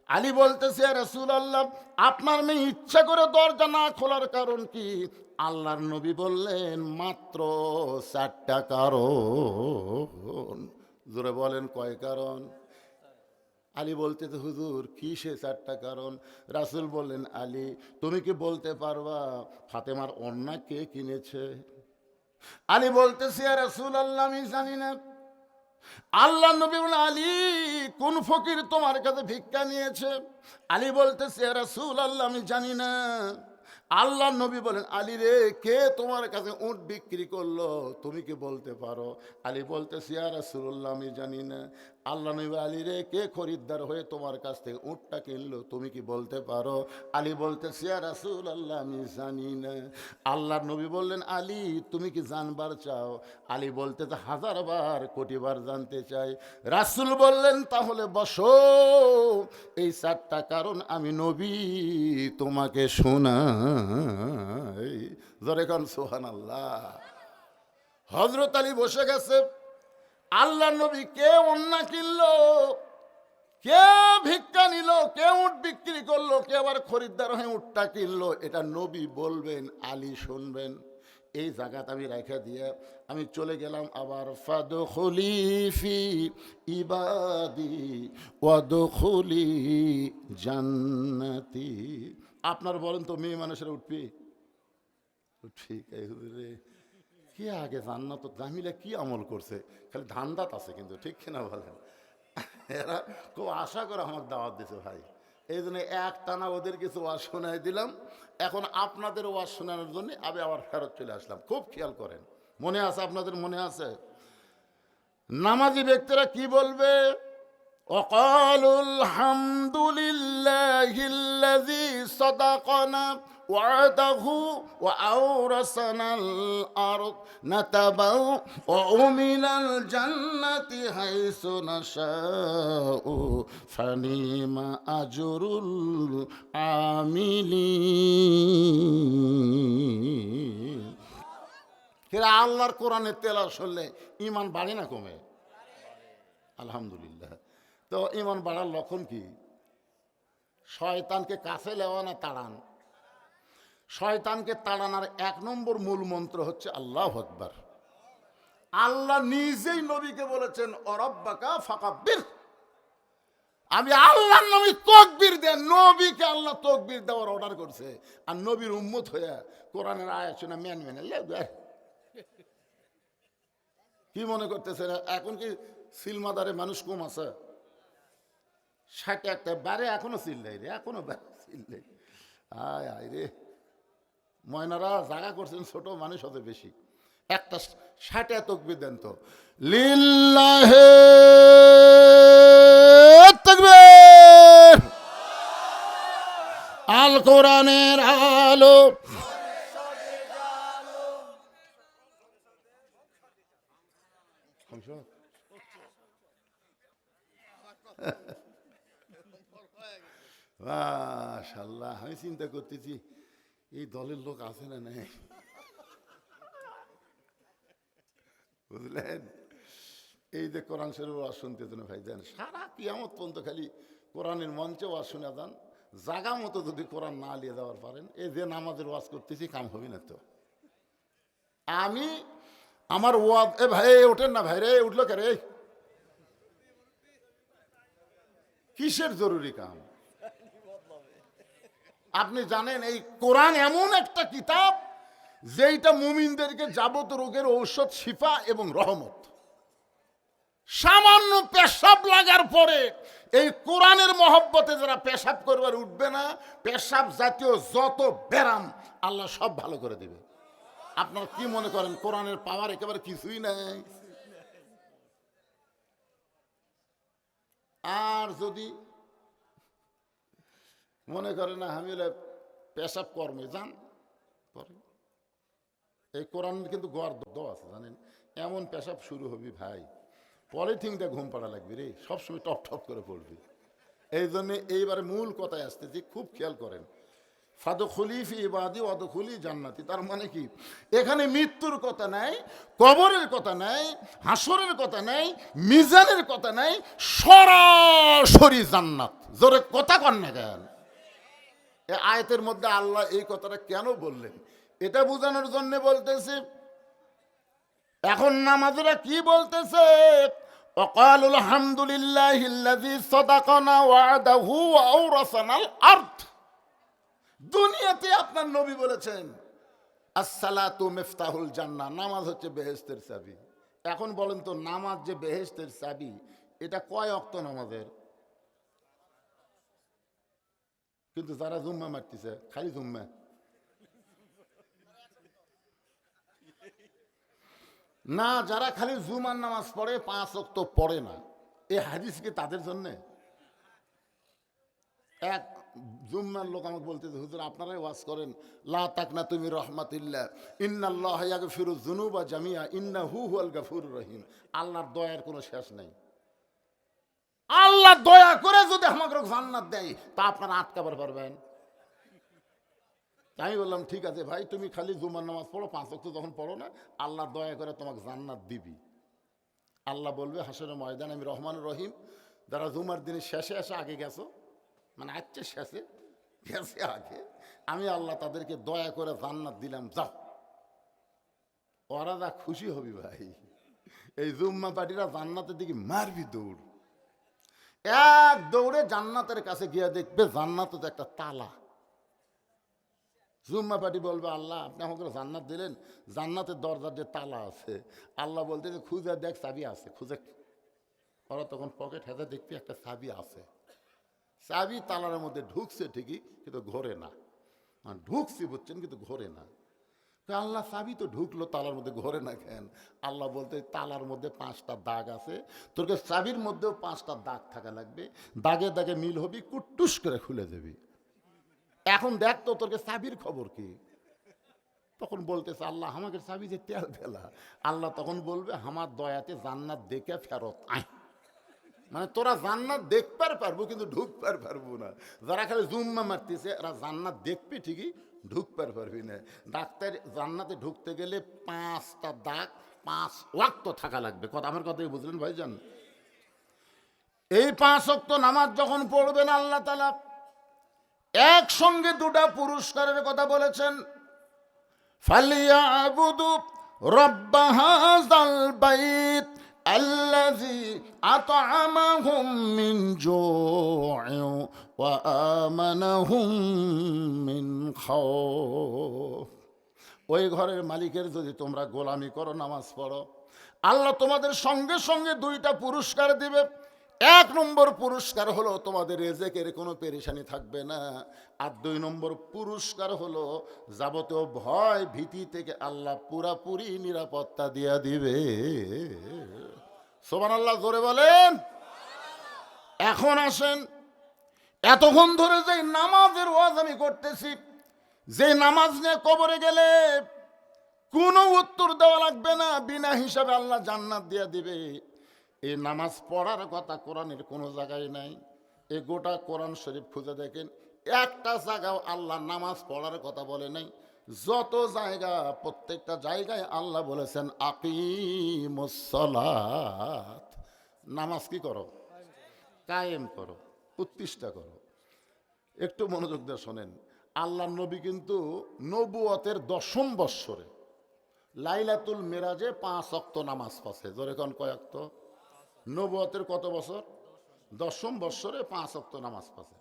আলী বলতেছে, রাসূলুল্লাহ, আপনার মেয়ে ইচ্ছা করে দরজা না খোলার কারণ কি? আল্লাহর নবী বললেন, মাত্র 4টা কারণ। জোরে বলেন, কয় কারণ? আলী বলতেছে, হুজুর কি সে 4টা কারণ? রাসূল বললেন, আলী, তুমি কি বলতে পারবা ফাতেমার ওড়না কে কিনেছে? আলী বলতেছে, ইয়া রাসূলুল্লাহ, আমি জানি না। আল্লাহ নবী বলেন, আলী, কোন ফকির তোমার কাছে ভিক্ষা নিয়েছে? আলী বলতেছে, ইয়া রাসূলুল্লাহ, আমি জানি না। আল্লাহ নবী বলেন, আলী রে, কে তোমার কাছে উট বিক্রি করলো? তুমি কি বলতে পারো? আলী বলতেছে, ইয়া রাসূলুল্লাহ, আমি জানি না। আল্লাহ নবী, আলী রে, কে খরিদ্দার হয়ে তোমার কাছ থেকে উটটা কিনলো? তুমি কি বলতে পারো? আলী বলতেছে, ইয়া রাসূলুল্লাহ, আমি জানি না। আল্লাহ নবী বললেন, আলী, তুমি কি জানবার চাও? আলী বলতেছে, 1000 বার, কোটি বার জানতে চাই। রাসূল বললেন, তাহলে বসো, এই 4টা কারণ আমি নবী তোমাকে শোনাই। জোরে কোন সুবহানাল্লাহ। হযরত আলী বসে গেছে। আল্লাহ নবী কে ওন্না কিনলো, কে ভিক্ষা নিল, কে উট বিক্রি করলো, কে আবার খরিদ্দার হয়ে উটটা কিনলো, এটা নবী বলবেন, আলী শুনবেন। এই জায়গাটা আমি রেখে দিয়ে আমি চলে গেলাম আবার, ফাদখুলি ফি ইবাদি ওয়াদখুলি জান্নাতি। আপনার বলেন তো, মেয়ে মানুষের উঠবি? ঠিক রে, কি আগে জান্নাত জামিলা কি আমল করছে, খালি ধান্দাত আছে কিন্তু, ঠিক কিনা বলেন? এরা খুব আশা করে আমাকে দাওয়াত দিছে ভাই, এই জন্য একটানা ওদের কিছু ওয়াজ শোনাই দিলাম। এখন আপনাদের ওয়াজ শোনানোর জন্য আমি আবার ফেরত চলে আসলাম। খুব খেয়াল করেন, মনে আছে আপনাদের? মনে আছে নামাজি ব্যক্তিরা কি বলবে? وقالوا الحمد لله الذي صدقنا وعده وأورثنا الأرض نتبوأ من الجنة حيث نشاء فنعم أجر العاملين। কিরা আল্লাহর কোরআনের তেলাওয়াত শুনলে ঈমান বাড়ে না কমে? আলহামদুলিল্লাহ। তো ঈমান বাড়ার লক্ষণ কি? শয়তানকে কাছে লেওয়া না তাড়ান। শয়তানকে তাড়ানোর 1 নম্বর মূল মন্ত্র হচ্ছে আল্লাহু আকবার। আল্লাহ নিজেই নবীকে বলেছেন, অরাব্বাকা ফাকাব্বির, আমি আল্লাহর নামে তাকবীর দেন, নবীকে আল্লাহ তাকবীর দেওয়ার অর্ডার করছে, আর নবীর উম্মত হয়ে কোরআনের আয়াত শুনে মেন মেনে কি মনে করতেছে? এখন কি সিলমাদারে মানুষ কম আছে? 61টা বারে এখনো চিল্লাই রে, এখনো চিল্লাই। আয় আয় রে, ময়নারা জায়গা করছেন, ছোট মানুষ হতে বেশি। একটা 60 তাকবীর দেন তো, লিল্লাহে তাকবীর, আল কোরআনের আলো। মাশাআল্লাহ, আমি চিন্তা করতেছি এই দলের লোক আছে না নাই, বুঝলেন? এই যে কোরআন শরীফ ওয়াজ শুনতেছেন ভাই, দেন সারা কিয়ামত পর্যন্ত খালি কোরআনের মঞ্চে ওয়াজ শুনে যান, জাগা মতো যদি কোরআন না নিয়ে যাওয়ার পারেন, এই যে নামাজের ওয়াজ করতেছি কাম হবে না তো। আমি আমার ওয়াজ, এ ভাই ওঠেন না ভাই রে, উঠলো কে রে? কিসের জরুরি কাম? আপনি জানেন এই কোরআন এমন একটা কিতাব যেটা মুমিনদেরকে যাবত রোগের ঔষধ, শিফা এবং রহমত। সামান্য পেশাব লাগার পরে এই কোরআনের মহব্বতে যারা পেশাব করবার উঠবে না, পেশাব জাতীয় যত ব্যারাম আল্লাহ সব ভালো করে দিবে। আপনারা কি মনে করেন কোরআনের পাওয়ার একেবারে কিছুই নাই? আর যদি মনে করেন না আমি পেশাব কর্মে যান করে, এই কোরআন কিন্তু গর্দ আছে জানেন, এমন পেশাব শুরু হবি ভাই, পলিথিনটা ঘুম পাড়া লাগবে রে, সবসময় টপ টপ করে পড়বি। এই জন্য এইবারে মূল কথায় আসতেছি, খুব খেয়াল করেন। ফাদখুলি ফি ইবাদি ওয়াদখুলি জান্নাতি, তার মানে কি? এখানে মৃত্যুর কথা নাই, কবরের কথা নাই, হাসরের কথা নাই, মিজানের কথা নাই, সরাসরি জান্নাত। জোরে কথা কন না কেন? এই আয়াতের মধ্যে আল্লাহ এই কথাটা কেন বললেন? এটা বোঝানোর জন্য বলতেছে। এখন নামাজেরা কি বলতেছে? ওয়াকালুল হামদুলিল্লাহিল্লাযী সাদাকানা ওয়া'দাহু ওয়া আওরাসানাল আরদ। দুনিয়াতে আপনার নবী বলেছেন আসসালাতু মিফতাহুল জান্নাহ, নামাজ হচ্ছে বেহেশতের চাবি। এখন বলেন তো, নামাজ যে বেহেশতের চাবি, এটা কয় ওয়াক্ত নামাজের? কিন্তু যারা জুম্মা মারতেছে খালি জুম্মা, না যারা খালি জুমার নামাজ পড়ে 5 ওয়াক্ত পড়ে না, এই হাদিস কি তাদের জন্যে? এক জুম্মার লোক আমাকে বলতেছে, হুজুর আপনারাই ওয়াজ করেন লা তাকনাতু মির রাহমাতিল্লাহ ইন্নাল্লাহা ইয়াগফিরুয যুনুবা জামিআ ইন্নাহু হুয়াল গাফুরুর রহিম। আল্লাহর দয়ার কোনো শেষ নাই। আল্লাহ দয়া করে যদি আমাকে জান্নাত দেয়, তা আপনারা আটকাবার পারবেন? আমি বললাম ঠিক আছে ভাই, তুমি খালি জুমার নামাজ পড়ো, 5 ওয়াক্ত যখন পড়ো না, আল্লাহ দয়া করে তোমাকে জান্নাত দিবি। আল্লাহ বলবে হাসরের ময়দান, আমি রহমান রহিম, যারা জুমার দিনের শেষে এসে আগে গেছো, মানে আজকে শেষে গেছে আগে, আমি আল্লাহ তাদেরকে দয়া করে জান্নাত দিলাম, যাও। ওরা যা খুশি হবি ভাই, এই জুম্মা পার্টিরা জান্নাতের দিকে মারবি দৌড়, এক দৌড়ে জান্নাতের কাছে গিয়ে দেখবে জান্নাতে তো একটা তালা। জুম্মা পার্টি বলবে আল্লাহ আপনি আমাকে জান্নাত দিলেন, জান্নাতের দরজার যে তালা আছে, আল্লাহ বলতে যে খুঁজে দেখ চাবি আছে, খুঁজে। ওরা তখন পকেট হেঁটে দেখবি একটা চাবি আছে, চাবি তালার মধ্যে ঢুকছে ঠিকই, কিন্তু ঘোরে না। মানে ঢুকছি বুঝছেন, কিন্তু ঘোরে না। তো আল্লাহ চাবি তো ঢুকলো, তালার মধ্যে ঘোরে না কেন? আল্লাহ বলতে তালার মধ্যে 5টা দাগ আছে, তোরকে চাবির মধ্যেও 5টা দাগ থাকা লাগবে, দাগে দাগে মিল হবি, কুট্টুস করে খুলে দেবি। এখন দেখ তো তোরকে চাবির খবর কি? তখন বলতেছে আল্লাহ আমাকে চাবি যে তেল ফেলা। আল্লাহ তখন বলবে আমার দয়াতে জান্নাত দেখে ফেরত আয়। মানে তোরা জান্নাত দেখবার পারবো, কিন্তু ঢুকবার পারবো না। যারা খালি জুম্মা মারতেছে এরা জান্নাত দেখবি ঠিকই, ঢুকবার পারবি না। ডাক্তার জান্নাতে ঢুকতে গেলে 5টা দাগ 5 ওয়াক্ত থাকা লাগবে। কথা আমার কথাই বুঝলেন ভাইজান? এই 5 ওয়াক্ত নামাজ যখন পড়বেন, আল্লাহ তাআলা একসঙ্গে 2টা পুরস্কারের কথা বলেছেন। ফালিয়াবুদু রাব্বা হাযাল বাইত আল্লাযী আত'আমাহুম মিন জু'ইন ওয়া আমানাহুম মিন খাউফ। ওই ঘরের মালিকের যদি তোমরা গোলামি করো, নামাজ পড়ো, আল্লাহ তোমাদের সঙ্গে সঙ্গে দুইটা পুরস্কার দিবে। এক নম্বর পুরস্কার হলো তোমাদের রিজিকের কোনো পেরেশানি থাকবে না। আর দুই নম্বর পুরস্কার হলো যাবতীয় ভয় ভীতি থেকে আল্লাহ পুরাপুরি নিরাপত্তা দিয়া দিবে। সুবহানাল্লাহ, জোরে বলেন। এখন আসেন, এতক্ষণ ধরে যে নামাজের ওয়াজ আমি করতেছি, যে নামাজ নিয়ে কবরে গেলে কোনো উত্তর দেওয়া লাগবে না, বিনা হিসাবে আল্লাহ জান্নাত দিয়ে দিবে, এই নামাজ পড়ার কথা কোরআনের কোনো জায়গায় নাই। এই গোটা কোরআন শরীফ খুঁজে দেখেন, একটা জায়গাও আল্লাহ নামাজ পড়ার কথা বলে নাই। যত জায়গা, প্রত্যেকটা জায়গায় আল্লাহ বলেছেন আকিমুস সালাত, নামাজ কি করো? কায়েম করো, প্রতিষ্ঠা করো। একটু মনোযোগ দিয়ে শোনেন, আল্লাহ নবী কিন্তু নবুয়তের 10ম বৎসরে লাইলাতুল মেরাজে 5 ওয়াক্ত নামাজ পড়ছে। জোরে কোন কয় ওয়াক্ত? নবুয়তের কত বছর? 10ম বৎসরে 5 ওয়াক্ত নামাজ পড়ছে।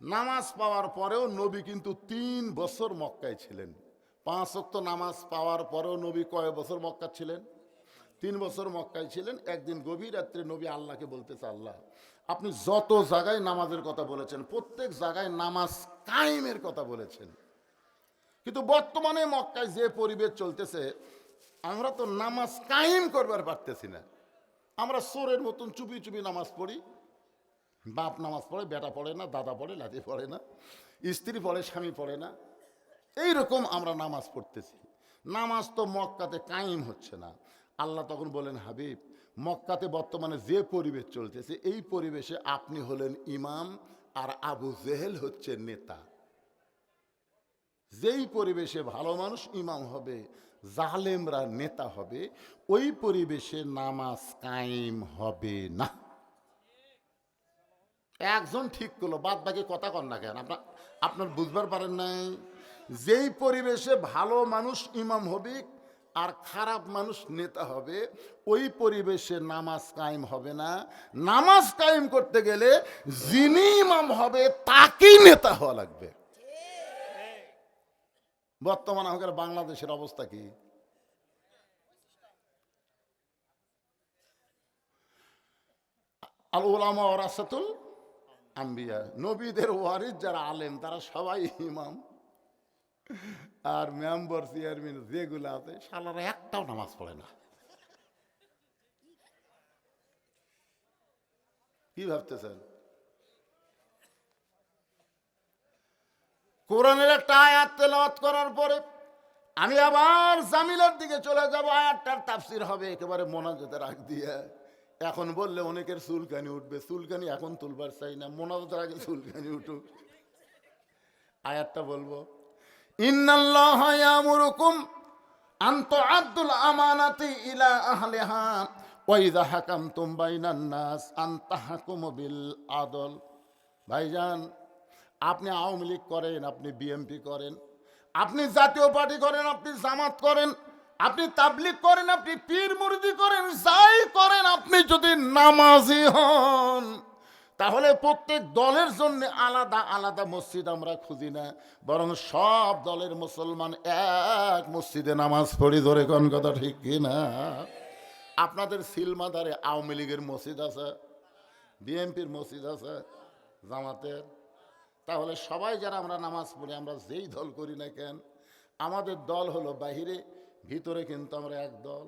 নামাজ পাওয়ার পরেও নবী কিন্তু 3 বছর মক্কায় ছিলেন। 5 ওয়াক্ত নামাজ পাওয়ার পরেও নবী কয় বছর মক্কা ছিলেন? 3 বছর মক্কায় ছিলেন। একদিন গভীর রাত্রে নবী আল্লাহকে বলতেছে, আল্লাহ, আপনি যত জায়গায় নামাজের কথা বলেছেন, প্রত্যেক জায়গায় নামাজ কায়েমের কথা বলেছেন, কিন্তু বর্তমানে মক্কায় যে পরিবেশ চলতেছে, আমরা তো নামাজ কায়েম করবার পারতেছি না। আমরা চোরের মতন চুপি চুপি নামাজ পড়ি। বাপ নামাজ পড়ে, বেটা পড়ে না, দাদা পড়ে, লাতি পড়ে না, স্ত্রী পড়ে, স্বামী পড়ে না, এইরকম আমরা নামাজ পড়তেছি। নামাজ তো মক্কাতে কায়েম হচ্ছে না। আল্লাহ তখন বলেন, হাবিব, মক্কাতে বর্তমানে যে পরিবেশ চলতেছে, এই পরিবেশে আপনি হলেন ইমাম আর আবু জেহেল হচ্ছে নেতা। যেই পরিবেশে ভালো মানুষ ইমাম হবে, জালেমরা নেতা হবে, ওই পরিবেশে নামাজ কায়েম হবে না। একজন ঠিক করলো, বাদ বাকি কথা কন না কেন? আপনার বুঝবার পারেন নাই? যেই পরিবেশে ভালো মানুষ ইমাম হবে আর খারাপ মানুষ নেতা হবে, ওই পরিবেশে নামাজ কায়েম হবে না। নামাজ কায়েম করতে গেলে যিনি ইমাম হবে তাকেই নেতা হওয়া লাগবে। বর্তমান আমাদের বাংলাদেশের অবস্থা কি? আল উলামা ওয়ারাসাতুল আম্বিয়া, নবীদের ওয়ারিস যারা আলেম তারা সবাই ইমাম, আর মেম্বার চেয়ারম্যান যেগুলো আছে শালারা একটাও নামাজ পড়ে না। কি ভাবতেছেন? কোরআনের একটা আয়াত তেলাওয়াত করার পরে আমি আবার জামিলার দিকে চলে যাব, আয়াতটার তাফসির হবে একেবারে মোনাজাতে রাখ দিয়ে। এখন বললে অনেকের চুলকানি উঠবে, চুলকানি এখন তুলবার চাই না, মোনাজাতের আগে চুলকানি উঠুক। আয়াতটা বলবো, ইন্নাল্লাহা ইয়ামুরুকুম আন তুআদ্দুল আমানাতি ইলা আহলিহা ওয়া ইযা হাকামতুম বাইনান নাস আন তাহকুমু বিল আদল। ভাইজান, আপনি আওয়ামী লীগ করেন, আপনি বিএনপি করেন, আপনি জাতীয় পার্টি করেন, আপনি জামাত করেন, আপনি তাবলিগ করেন, আপনি পীর মুরিদি করেন, যাই করেন, আপনি যদি নামাজি হন, তাহলে প্রত্যেক দলের জন্য আলাদা আলাদা মসজিদ আমরা খুঁজি না, বরং সব দলের মুসলমান এক মসজিদে নামাজ পড়ি। ধরে কোন কথা ঠিক কিনা? আপনাদের সিলমাদারে আওয়ামী লীগের মসজিদ আছে, বিএনপির মসজিদ আছে, জামাতের। তাহলে সবাই যারা আমরা নামাজ পড়ি, আমরা যেই দল করি না কেন, আমাদের দল হলো বাহিরে, ভিতরে কিন্তু আমরা এক দল।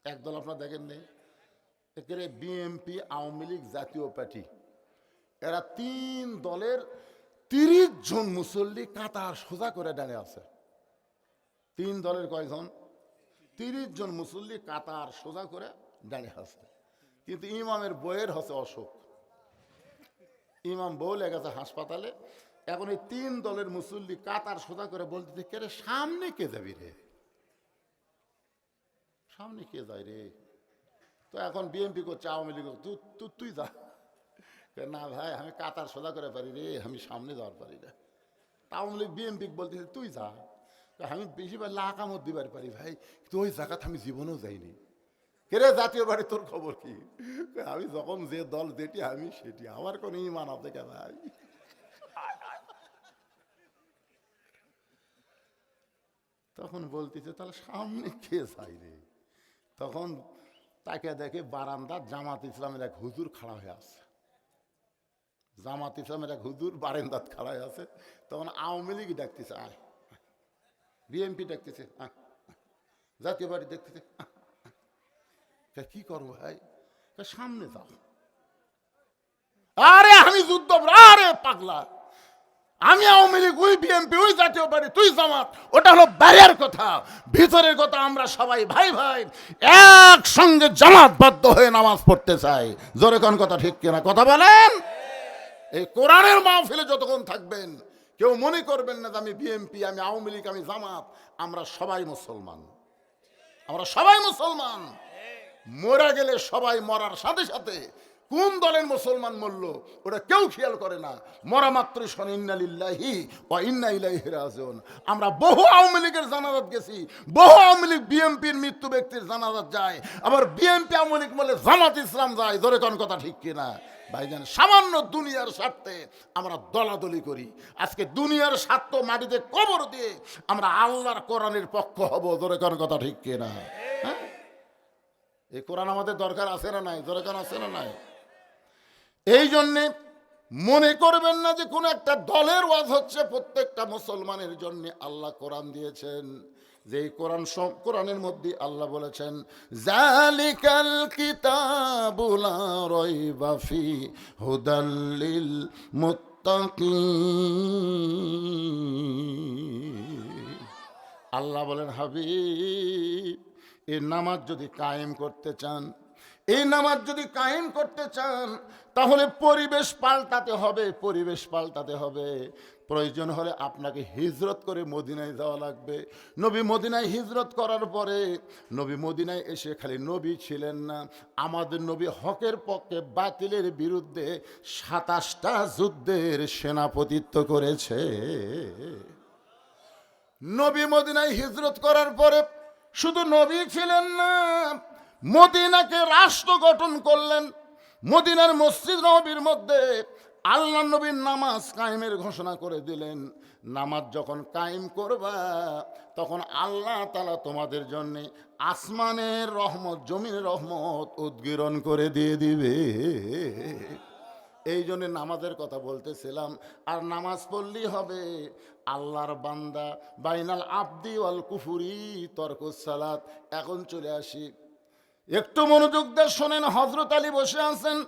এক দল আপনারা দেখেননি? একেবারে বিএনপি, আওয়ামী লীগ, জাতীয় পার্টি, এরা 3 দলের 30 জন মুসল্লি কাতার সোজা করে দাঁড়িয়ে আছে। 3 দলের কয়জন? 30 জন মুসল্লি কাতার সোজা করে দাঁড়িয়ে আছে। কিন্তু ইমামের বইয়ের হচ্ছে অসুখ, ইমাম বউ লেগেছে হাসপাতালে। এখন এই 3 দলের মুসল্লি কাতার সোজা করে বলতে, কে রে সামনে কে যাবি রে, সামনে কে যায় রে? তো এখন বিএনপি করছে, আওয়ামী লীগ তুই যা। না ভাই, আমি কাতার সোজা করে পারি রে, আমি সামনে যাওয়ার পারি না। আওয়ামী লীগ বিএনপি বলতেছে তুই যা, আমি বেশিরভাগ লাকামত দিবার পারি ভাই, কিন্তু ওই জায়গাতে আমি জীবনেও যাইনি। কেরে জাতীয় পার্টি তোর খবর কি? আমি যখন যে দল যেটি আমি সেটি, আমার কোনো ইমান আছে কেন? তখন বলতেছে তাহলে সামনে কে চাই রে? তখন তাকে দেখে বারান্দার জামাত ইসলামের এক হুজুর খাড়া হয়ে আছে। জামাত ইসলামের এক হুজুর বারান্দাত খাড়া হয়ে আছে। তখন আওয়ামী লীগ ডাকতেছে আয়, বিএনপি ডাকতেছে আয়, জাতীয় পার্টি দেখতেছে কি করবো ভাই? সামনে যাও। আরে আমি যুদ্ধ, আরে পাগলা, আমি আওয়ামী লীগ, ওই বিএনপি, ওই জাতীয় পার্টি, তুই জামাত, ওটা হলো বাইরের কথা। ভিতরের কথা আমরা সবাই ভাই ভাই একসঙ্গে জামাতবদ্ধ হয়ে নামাজ পড়তে চাই। জোরে কোন কথা ঠিক কিনা? কথা বলেন। এই কোরআনের মাহফিলে যতক্ষণ থাকবেন কেউ মনে করবেন না যে আমি বিএনপি, আমি আওয়ামী লীগ, আমি জামাত। আমরা সবাই মুসলমান, আমরা সবাই মুসলমান। মরে গেলে সবাই মরার সাথে সাথে কোন দলের মুসলমান মরল ওটা কেউ খেয়াল করে না। মরা মাত্রই শোন ইন্না লিল্লাহি ওয়া ইন্না ইলাইহি রাজিউন। আমরা বহু আওয়ামী লীগের জানাজাত গেছি, বহু আওয়ামী লীগ বিএনপির মৃত্যু ব্যক্তির জানাজাত যায়, আবার বিএনপি আওয়ামী লীগ বলে জামাত ইসলাম যায়। ধরে কোন কথা ঠিক কিনা? ভাইজান, সামান্য দুনিয়ার স্বার্থে আমরা দলাদলি করি। আজকে দুনিয়ার স্বার্থ মাটিতে কবর দিয়ে আমরা আল্লাহর কোরআনের পক্ষ হব। ধরে কোন কথা ঠিক কিনা? হ্যাঁ, এই কোরআন আমাদের দরকার আছে না নাই? দরকার আছে না নাই? এই জন্যে মনে করবেন না যে কোন একটা দলের ওয়াজ হচ্ছে। প্রত্যেকটা মুসলমানের জন্য আল্লাহ কোরআন দিয়েছেন, যে কোরআন কোরআনের মধ্যে আল্লাহ বলেছেন জালিকাল কিতাবু লা রাইবা ফি হুদাল লিল মুত্তাকিন। আল্লাহ বলেন হাবিব, এই নামাজ যদি কায়েম করতে চান, এই নামাজ যদি কায়েম করতে চান, তাহলে পরিবেশ পাল্টাতে হবে, পরিবেশ পাল্টাতে হবে। প্রয়োজন হলে আপনাকে হিজরত করে মদিনায় যাওয়া লাগবে। নবী মদিনায় হিজরত করার পরে নবী মদিনায় এসে খালি নবী ছিলেন না, আমাদের নবী হকের পক্ষে বাতিলের বিরুদ্ধে 27টা যুদ্ধের সেনাপতিত্ব করেছে। নবী মদিনায় হিজরত করার পরে শুধু নবী ছিলেন না, মদিনাকে রাষ্ট্র গঠন করলেন। মদিনার মসজিদ নববীর মধ্যে আল্লাহ নবীর নামাজ কায়েমের ঘোষণা করে দিলেন। নামাজ যখন কায়েম করবা তখন আল্লাহ তাআলা তোমাদের জন্য আসমানের রহমত, জমিনের রহমত উদ্গীরণ করে দিয়ে দিবে। এই জন্য নামাজের কথা বলতেছিলাম। আর নামাজ পড়লেই হবে। আল্লাহর বান্দা বাইনাল আবদি ওয়াল কুফুরি তরকুস সালাত। এখন চলে আসি, একটু মনোযোগ দিয়ে শোনেন। হযরত আলী বসে আছেন,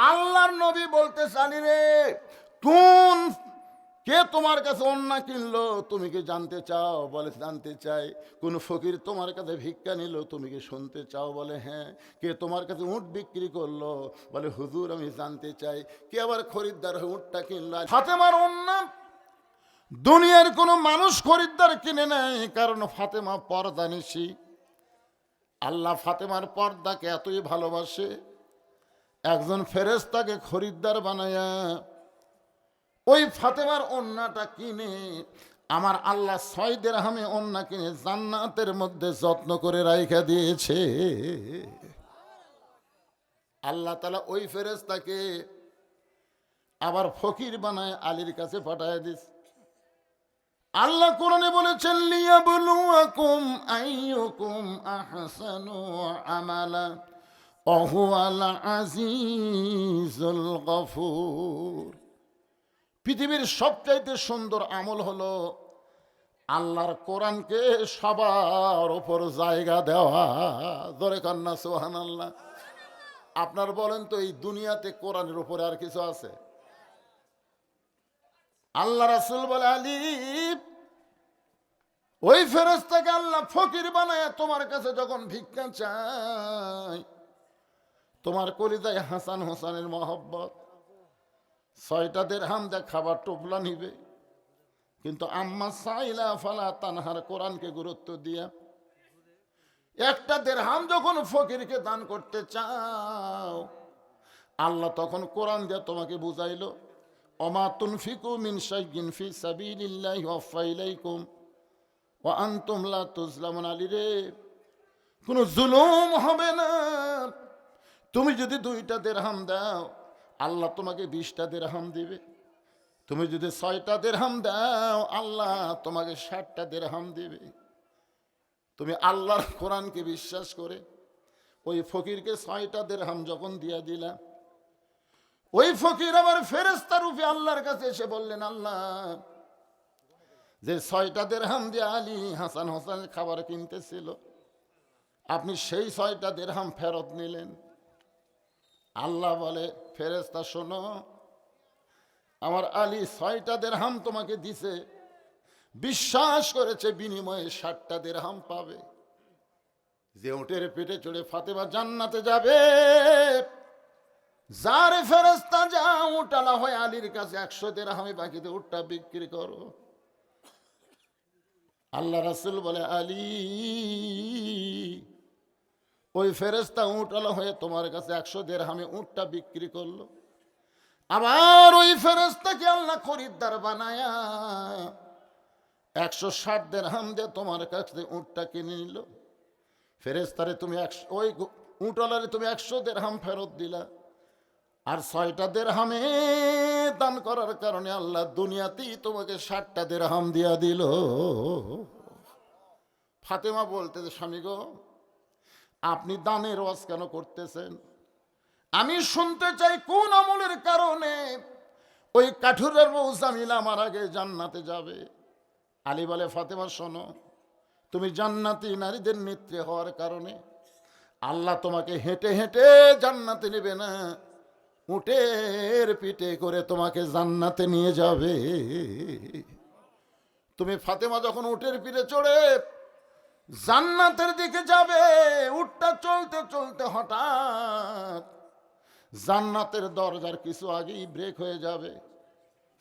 আল্লাহর নবী বলতে চালি রে, কোন কে তোমার কাছে অন্না কিনলো, তুমি কি জানতে চাও? বলে জানতে চাই। কোন ফকির তোমার কাছে ভিক্ষা নিল, তুমি কি শুনতে চাও? বলে হ্যাঁ। কে তোমার কাছে উট বিক্রি করলো? বলে হুজুর আমি জানতে চাই। কে আবার খরিদ্দার হয়ে উটটা কিনলো? ফাতেমার অন্না দুনিয়ার কোনো মানুষ খরিদ্দার কিনে নেয়, কারণ ফাতেমা পর্দানিশী। আল্লাহ ফাতেমার পর্দাকে এতই ভালোবাসে, একজন ফেরেশতাকে খরিদ্দার বানায়া ওই ফাতেমার ওন্নাটা কিনে আমার আল্লাহ 6 দিরহামে ওন্না কিনে জান্নাতের মধ্যে যত্ন করে রাইখা দিয়েছে। আল্লাহ তাআলা ওই ফেরেশতাকে আবার ফকির বানায় আলীর কাছে পাঠায় দিয়েছে। আল্লাহ কোরআনে বলেছেন লিয়াবলুয়াকুম আইয়ুকুম আহসানু আমালা ওয়া হুয়াল আজিজুল গফুর। পৃথিবীর সবচাইতে সুন্দর আমল হলো আল্লাহর কোরআনকে সবার উপর জায়গা দেওয়া। জোরে কান্না সুবহানাল্লাহ। আপনার বলেন তো এই দুনিয়াতে কোরআনের উপরে আর কিছু আছে? আল্লাহ রাসূল বলে আলী, ওই ফেরেশতাকে আল্লাহ ফকির বানায় তোমার কাছে যখন ভিক্ষা চায়, তোমার কলিজায় হাসান হোসেনের মহব্বত, 6টা দিরহাম দিয়ে খাবার টোপলা নিবে, কিন্তু আম্মা সাইলা ফালা তানহার কোরআনকে গুরুত্ব দিয়া একটা দিরহাম যখন ফকিরকে দান করতে চাও, আল্লাহ তখন কোরআন দিয়ে তোমাকে বুঝাইলো ওমা তুনফিকু মিন শাইইন ফি সাবিলিল্লাহি ওয়াফা ইলাইকুম ওয়া আনতুম লা তুজলামুন। আলী রে, কোনো জুলুম হবে না। তুমি যদি 2টা দিরহাম দাও, আল্লাহ তোমাকে 20টা দিরহাম দিবে। তুমি যদি 6টা দিরহাম দাও, আল্লাহ তোমাকে 60টা দিরহাম দিবে। তুমি আল্লাহর কোরআনকে বিশ্বাস করে ওই ফকিরকে 6টা দিরহাম যখন দিয়া দিলা, ওই ফকির আবার ফেরেশতা রূপে আল্লাহর কাছে এসে বললেন, আল্লাহ, যে 6টা দিরহাম দিয়ে আলী হাসান হোসেন খাবার কিনতেছিল, আপনি সেই 6টা দিরহাম ফেরত নিলেন। আল্লাহ বলে, ফেরেশতা শোনো, আমার আলী 6টা দিরহাম তোমাকে দিছে, বিশ্বাস করেছে, বিনিময়ে 60টা দিরহাম পাবে। যে উটের পেটে চড়ে ফাতেমা জান্নাতে যাবে, যারে ফেরেশতা যা উটালা হয় আলীর কাছে 100 দিরহামে বাকিতে উটটা বিক্রি করো। আল্লাহ রাসূল বলে, আলী, ওই ফেরেশতা উটালা হয়ে তোমার কাছে 100 দিরহামে উটটা বিক্রি করলো। আবার ওই ফেরেশতাকে আল্লাহ খরিদ্দার বানায়া 160 দিরহাম দিয়ে তোমার কাছে উটটা কিনে নিল। ফেরেশতারে তুমি ওই উটওয়ালারে তুমি 100 দিরহাম ফেরত দিলা, আর 6টা দিরহামে দান করার কারণে আল্লাহ দুনিয়াতেই তোমাকে 60টা দিরহাম দিয়া দিল। ফাতেমা বলতে, স্বামী গো, আপনি দানের ওয়াজ কেন করতেছেন? আমি শুনতে চাই কোন আমলের কারণে ওই কাঠুরের বউ জামিলা আমার আগে জান্নাতে যাবে। আলী বলে, ফাতেমা শোনো, তুমি জান্নাতি নারীদের নেত্রী হওয়ার কারণে আল্লাহ তোমাকে হেঁটে হেঁটে জান্নাতে নেবে না, উটের পিঠে করে তোমাকে জান্নাতে নিয়ে যাবে। তুমি ফাতেমা যখন উটের পিঠে চড়ে জান্নাতের দিকে যাবে, উটটা চলতে চলতে হঠাৎ জান্নাতের দরজার কিছু আগেই ব্রেক হয়ে যাবে।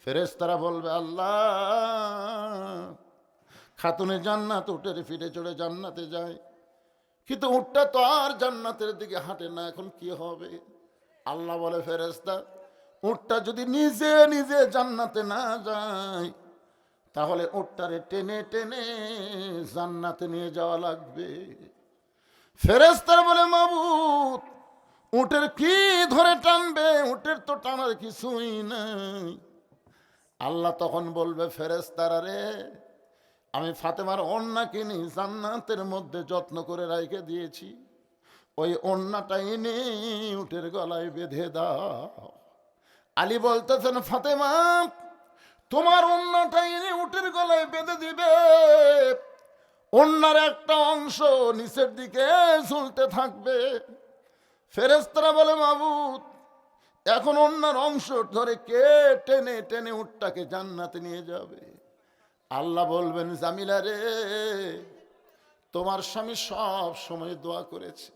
ফেরেশতারা বলবে, আল্লাহ, খাতুনে জান্নাত উটের পিঠে চড়ে জান্নাতে যায়, কিন্তু উটটা তো আর জান্নাতের দিকে হাঁটে না, এখন কি হবে? আল্লাহ বলে, ফেরেশতা, উটটা যদি নিজে নিজে জান্নাতে না যায়, তাহলে উটটারে টেনে টেনে জান্নাতে নিয়ে যাওয়া লাগবে। ফেরেশতারা বলে, মাবুদ, উটের কি ধরে টানবে? উটের তো টানার কিছুই নাই। আল্লাহ তখন বলবে, ফেরেশতারা রে, আমি ফাতেমার ওড়না কিনি জান্নাতের মধ্যে যত্ন করে রাইখে দিয়েছি, ওই ওড়নাটা এনে উটের গলায় বেঁধে দাও। আলী বলতেছেন, ফাতেমা, তোমার ওড়নাটা এনে উটের গলায় বেঁধে দিবে, ওড়নার একটা অংশ নিচের দিকে ঝুলতে থাকবে। ফেরেশতারা বলে, মাবুদ, এখন ওড়নার অংশ ধরে কে টেনে টেনে উটটাকে জান্নাতে নিয়ে যাবে? আল্লাহ বলবেন, জামিলা রে, তোমার স্বামী সব সময় দোয়া করেছে,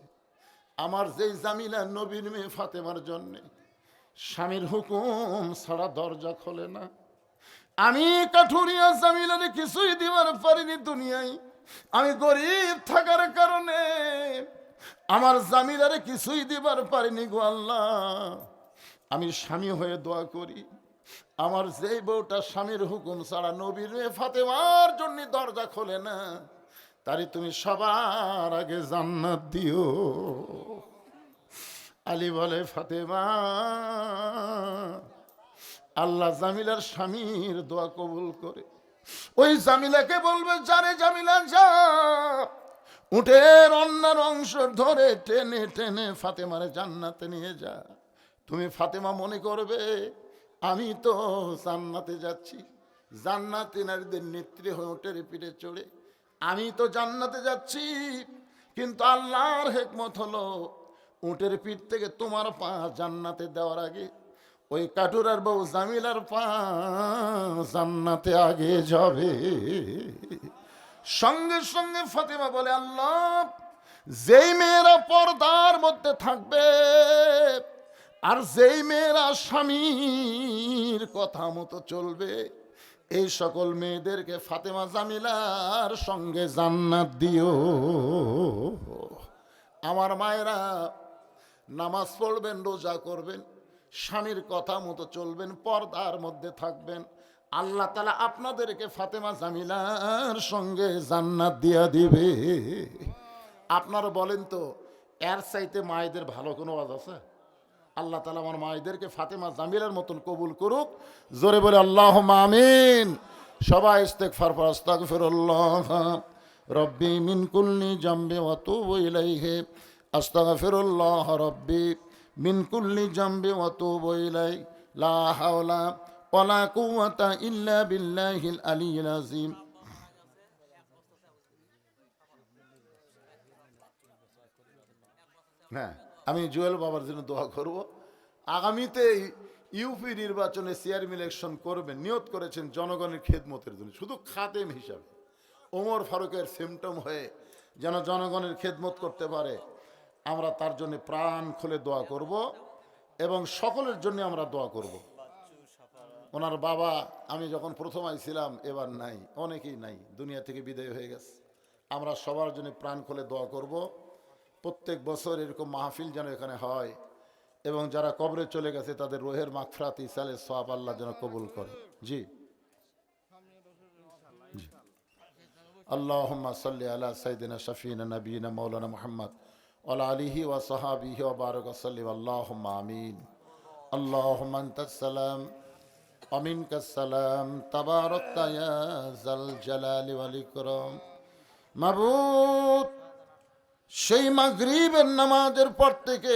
আমার যেই জামিলা নবীর মেয়ে ফাতেমার জন্যে স্বামীর হুকুম ছাড়া দরজা খোলে না। আমি কাঠুরিয়া জামিলারে কিছুই দিবার পারিনি দুনিয়ায়, আমি গরিব থাকার কারণে আমার জামিলারে কিছুই দিবার পারিনি গো আল্লাহ। আমি স্বামী হয়ে দোয়া করি, আমার যেই বউটা স্বামীর হুকুম ছাড়া নবীর মেয়ে ফাতেমার জন্য দরজা খোলে না, তারে তুমি সবার আগে জান্নাত দিও। আলী বলে, ফাতেমা, আল্লাহ জামিলার স্বামীর দোয়া কবুল করে ওই জামিলাকে বলবে, যারে জামিলা যা, উটের অন্যার অংশ ধরে টেনে টেনে ফাতেমারে জান্নাতে নিয়ে যা। তুমি ফাতেমা মনে করবে আমি তো জান্নাতে যাচ্ছি, জান্নাতি নারীদের নেত্রী হয়ে উটের পিঠে চড়ে আমি তো জান্নাতে যাচ্ছি, কিন্তু আল্লাহর হিকমত হলো উটের পিঠ থেকে তোমার পা জান্নাতে দেওয়ার আগে ওই কাটুরার বউ জামিলার পা জান্নাতে আগে যাবে। সঙ্গে সঙ্গে ফাতেমা বলে, আল্লাহ, যেই মেয়েরা পর্দার মধ্যে থাকবে আর যেই মেয়েরা স্বামীর কথা মতো চলবে, এই সকল মেয়েদেরকে ফাতেমা জামিলার সঙ্গে জান্নাত দিও। আমার মায়েরা নামাজ পড়বেন, রোজা করবেন, স্বামীর কথা মতো চলবেন, পর্দার মধ্যে থাকবেন, আল্লাহ তাআলা আপনাদেরকে ফাতেমা জামিলার সঙ্গে জান্নাত দিয়া দিবে। আপনারা বলেন তো, এর চাইতে মায়েদের ভালো কোনো ওয়াজ আছে? আল্লাহ তাআলা আমার মায়েদেরকে ফাতেমা জামিলার মতন কবুল করুক। জোরে বলে আল্লাহুম্মা আমিন। সবাই ইস্তেগফার পড়ো। আস্তাগফিরুল্লাহ রব্বি মিন কুল্লি জামবি ওয়া তুবু ইলাইহি। আস্তাগফিরুল্লাহ রব্বি মিন কুল্লি জামবি ওয়া তুবু ইলাইহি। লা হাওলা ওয়ালা কুওয়াতা ইল্লা বিল্লাহিল আলিয়্যিল আযীম। হ্যাঁ, আমি জুয়েল বাবার জন্য দোয়া করব। আগামীতে ইউপি নির্বাচনে চেয়ারম্যান ইলেকশন করবেন, নিয়ত করেছেন জনগণের খেদমতের জন্য, শুধু খাদেম হিসাবে ওমর ফারুকের সিমটম হয়ে যেন জনগণের খেদমত করতে পারে, আমরা তার জন্য প্রাণ খুলে দোয়া করব এবং সকলের জন্য আমরা দোয়া করব। ওনার বাবা আমি যখন প্রথম আইছিলাম, এবার নাই, অনেকেই নাই, দুনিয়া থেকে বিদায় হয়ে গেছে। আমরা সবার জন্য প্রাণ খুলে দোয়া করব। প্রত্যেক বছর এরকম মাহফিল যেন এখানে হয় এবং যারা কবরে চলে গেছে তাদের রোহের মাগফিরাত ইসালে সওয়াব আল্লাহ যেন কবুল করে। জি, আল্লাহুম্মা সাল্লি আলা সাইয়্যিদিনা শাফিনা নবিয়িনা মাওলানা মুহাম্মদ ওয়া আলা আলিহি ওয়া সাহাবিহি ওয়া বারাক ওয়া সাল্লিম। আল্লাহুম্মা আমিন। আল্লাহুম্মা আনতাস সালাম ওয়া মিনকাস সালাম, তাবারাকতা ইয়া যাল জালালি ওয়াল ইকরাম। মাবুদ, সেই মাগরিবের নামাজের পর থেকে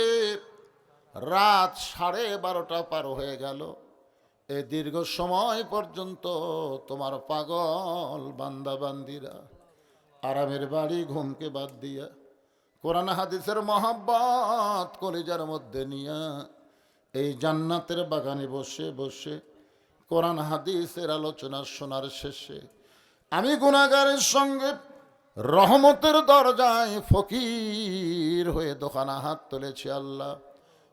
রাত 12:30 পার হয়ে গেল। এই দীর্ঘ সময় পর্যন্ত তোমার পাগল বান্দা বান্দিরা আরামের বাড়ি ঘুমকে বাদ দিয়া কোরআন হাদিসের মহব্বত কলিজার মধ্যে নিয়া এই জান্নাতের বাগানে বসে বসে কোরআন হাদিসের আলোচনা শোনার শেষে আমি গুনাহগারের সঙ্গে রহমতের দরজায় ফকির হয়ে দোকানা হাত তুলেছি। আল্লাহ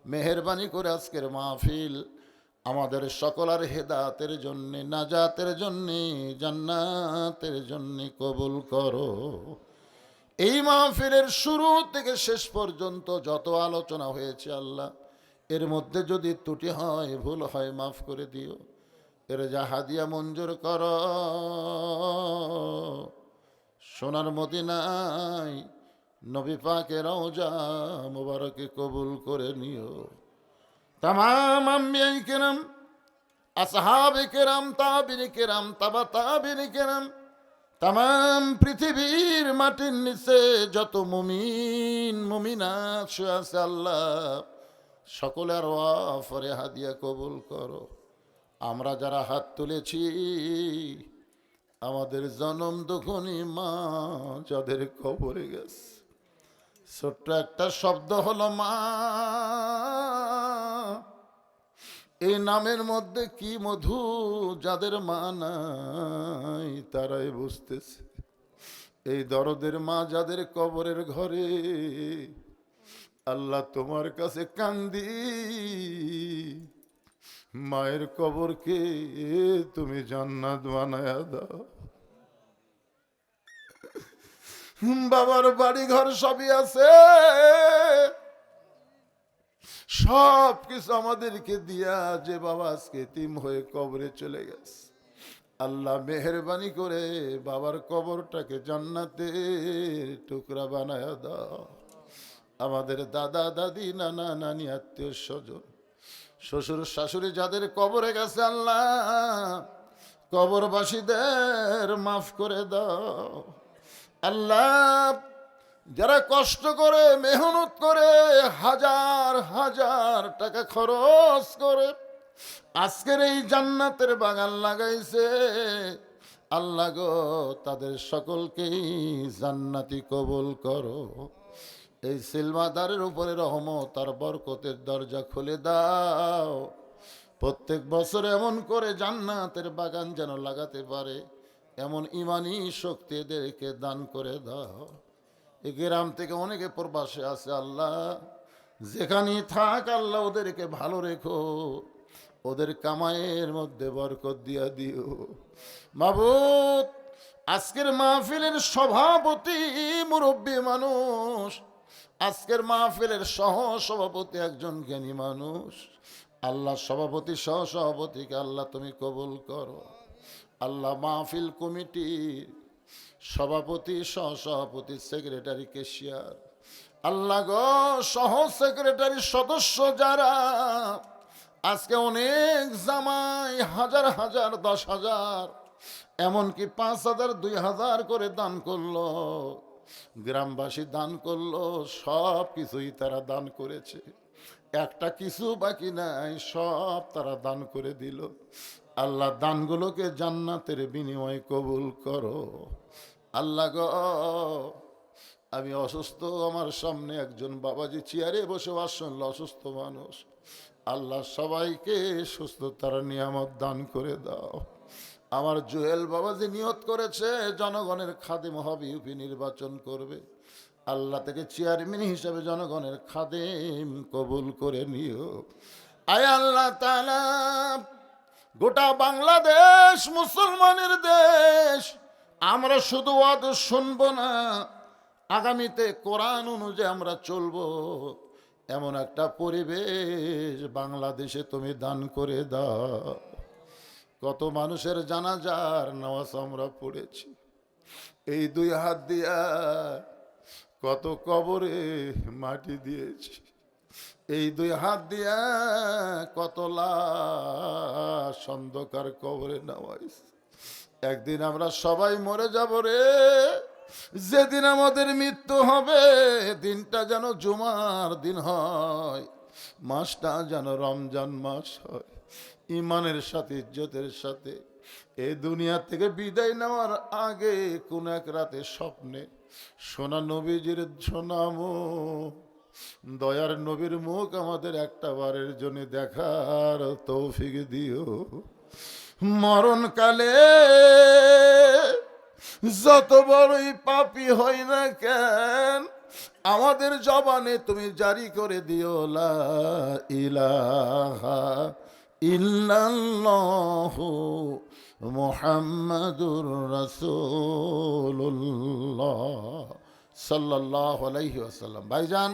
মেহেরবানি করে আজকের মাহফিল আমাদের সকলের হেদায়েতের জন্যে, নাজাতের জন্যে, জান্নাতের জন্যে কবুল করো। এই মাহফিলের শুরু থেকে শেষ পর্যন্ত যত আলোচনা হয়েছে আল্লাহ, এর মধ্যে যদি ত্রুটি হয়, ভুল হয়, মাফ করে দিও। এর যা হাদিয়া মঞ্জুর করো, সোনার মদিনায় নবী পাকের রওজা মুবারকে কবুল করে নিও। তামাম আম্বিয়ায়ে কেরাম, আসহাবে কেরাম, তাবিঈন কেরাম, তাবা তাবিঈন কেরাম, তামাম পৃথিবীর মাটির নিচে যত মুমিন মুমিনাত শুয়ে আছে আল্লাহ, সকলের ওয়াফরে হাদিয়া কবুল করো। আমরা যারা হাত তুলেছি, আমাদের জনম দুঃখনী মা যাদের কবরে গেছে, ছোট্ট একটা শব্দ হলো মা, এই নামের মধ্যে কি মধু, যাদের মা নাই তারাই বুঝতেছে। এই দরদের মা যাদের কবরের ঘরে, আল্লাহ তোমার কাছে কান্দি, মায়ের কবরকে তুমি জান্নাত বানায়া দাও। বাবার বাড়ি ঘর সবই আছে, সব কিছু আমাদেরকে দিয়া যে বাবা আজকে এতিম হয়ে কবরে চলে গেছে, আল্লাহ মেহেরবানি করে বাবার কবরটাকে জান্নাতের টুকরা বানায়া দাও। আমাদের দাদা দাদি, নানা নানি, আত্মীয় স্বজন, শ্বশুর শাশুড়ি যাদের কবরে গেছে আল্লাহ, কবরবাসীদের মাফ করে দাও। আল্লাহ যারা কষ্ট করে মেহনত করে হাজার হাজার টাকা খরচ করে আজকের এই জান্নাতের বাগান লাগাইছে, আল্লাহ গো তাদের সকলকেই জান্নাতি কবুল করো। এই সিলমাদারের উপরে রহমত আর বরকতের দরজা খুলে দাও। প্রত্যেক বছর এমন করে জান্নাতের বাগান যেন লাগাতে পারে, এমন ইমানি শক্তি এদেরকে দান করে দাও। এই গ্রাম থেকে অনেকে প্রবাসে আছে আল্লাহ, যেখানেই থাক আল্লাহ ওদেরকে ভালো রেখো, ওদের কামাইয়ের মধ্যে বরকত দিয়া দিও। মাবুদ, আজকের মাহফিলের সভাপতি মুরব্বী মানুষ, আজকের মাহফিলের সহ সভাপতি একজন জ্ঞানী মানুষ, আল্লাহ সভাপতি সহ সভাপতিকে আল্লাহ তুমি কবুল করো। আল্লাহ মাহফিল কমিটির সভাপতি, সহসভাপতি, সেক্রেটারি, ক্যাশিয়ার, আল্লাহ গো, সহ সেক্রেটারি সদস্য যারা আজকে অনেক জামাই হাজার হাজার 10,000 এমনকি 5,000 2,000 করে দান করলো, গ্রামবাসী দান করলো, সব কিছুই তারা দান করেছে, একটা কিছু বাকি নাই, সব তারা দান করে দিল। আল্লাহ দানগুলোকে জান্নাতের বিনিময়ে কবুল করো। আল্লাহ গো, আমি অসুস্থ, আমার সামনে একজন বাবাজি চেয়ারে বসে বাস শুনল, অসুস্থ মানুষ, আল্লাহ সবাইকে সুস্থতার নিয়ামত দান করে দাও। আমার জুয়েল বাবাজি নিয়ত করেছে জনগণের খাদেম হবে, ইউপি নির্বাচন করবে, আল্লাহ থেকে চেয়ারম্যান হিসাবে জনগণের খাদেম কবুল করে নিও। আয় আল্লাহ তাআলা, গোটা বাংলাদেশ মুসলমানের দেশ, আমরা শুধু ওয়াজ শুনবো না, আগামীতে কোরআন অনুযায়ী আমরা চলবো, এমন একটা পরিবেশ বাংলাদেশে তুমি দান করে দাও। কত মানুষের জানাজার নামাজ আমরা পড়েছি, এই 2 হাত দিয়া কত কবরে মাটি দিয়েছি, এই 2 হাত দিয়া কত লাশ অন্ধকার কবরে নামাইছি। একদিন আমরা সবাই মরে যাব রে, যেদিন আমাদের মৃত্যু হবে দিনটা যেন জুমার দিন হয়, মাসটা যেন রমজান মাস হয়, ইমানের সাথে ইজ্জতের সাথে এই দুনিয়া থেকে বিদায় নেওয়ার আগে কোন এক রাতে স্বপ্নে সোনা নবীজির সোনামো দয়ার নবীর মুখ আমাদের একটা বারের জন্য দেখার তৌফিক দিও। মরণকালে যত বড়ই পাপী হই না কেন, আমাদের জবানে তুমি জারি করে দিও লা ইলাহা ইল্লাল্লাহু মুহাম্মাদুর রাসূলুল্লাহ সাল্লাল্লাহু আলাইহি ওয়াসাল্লাম। ভাইজান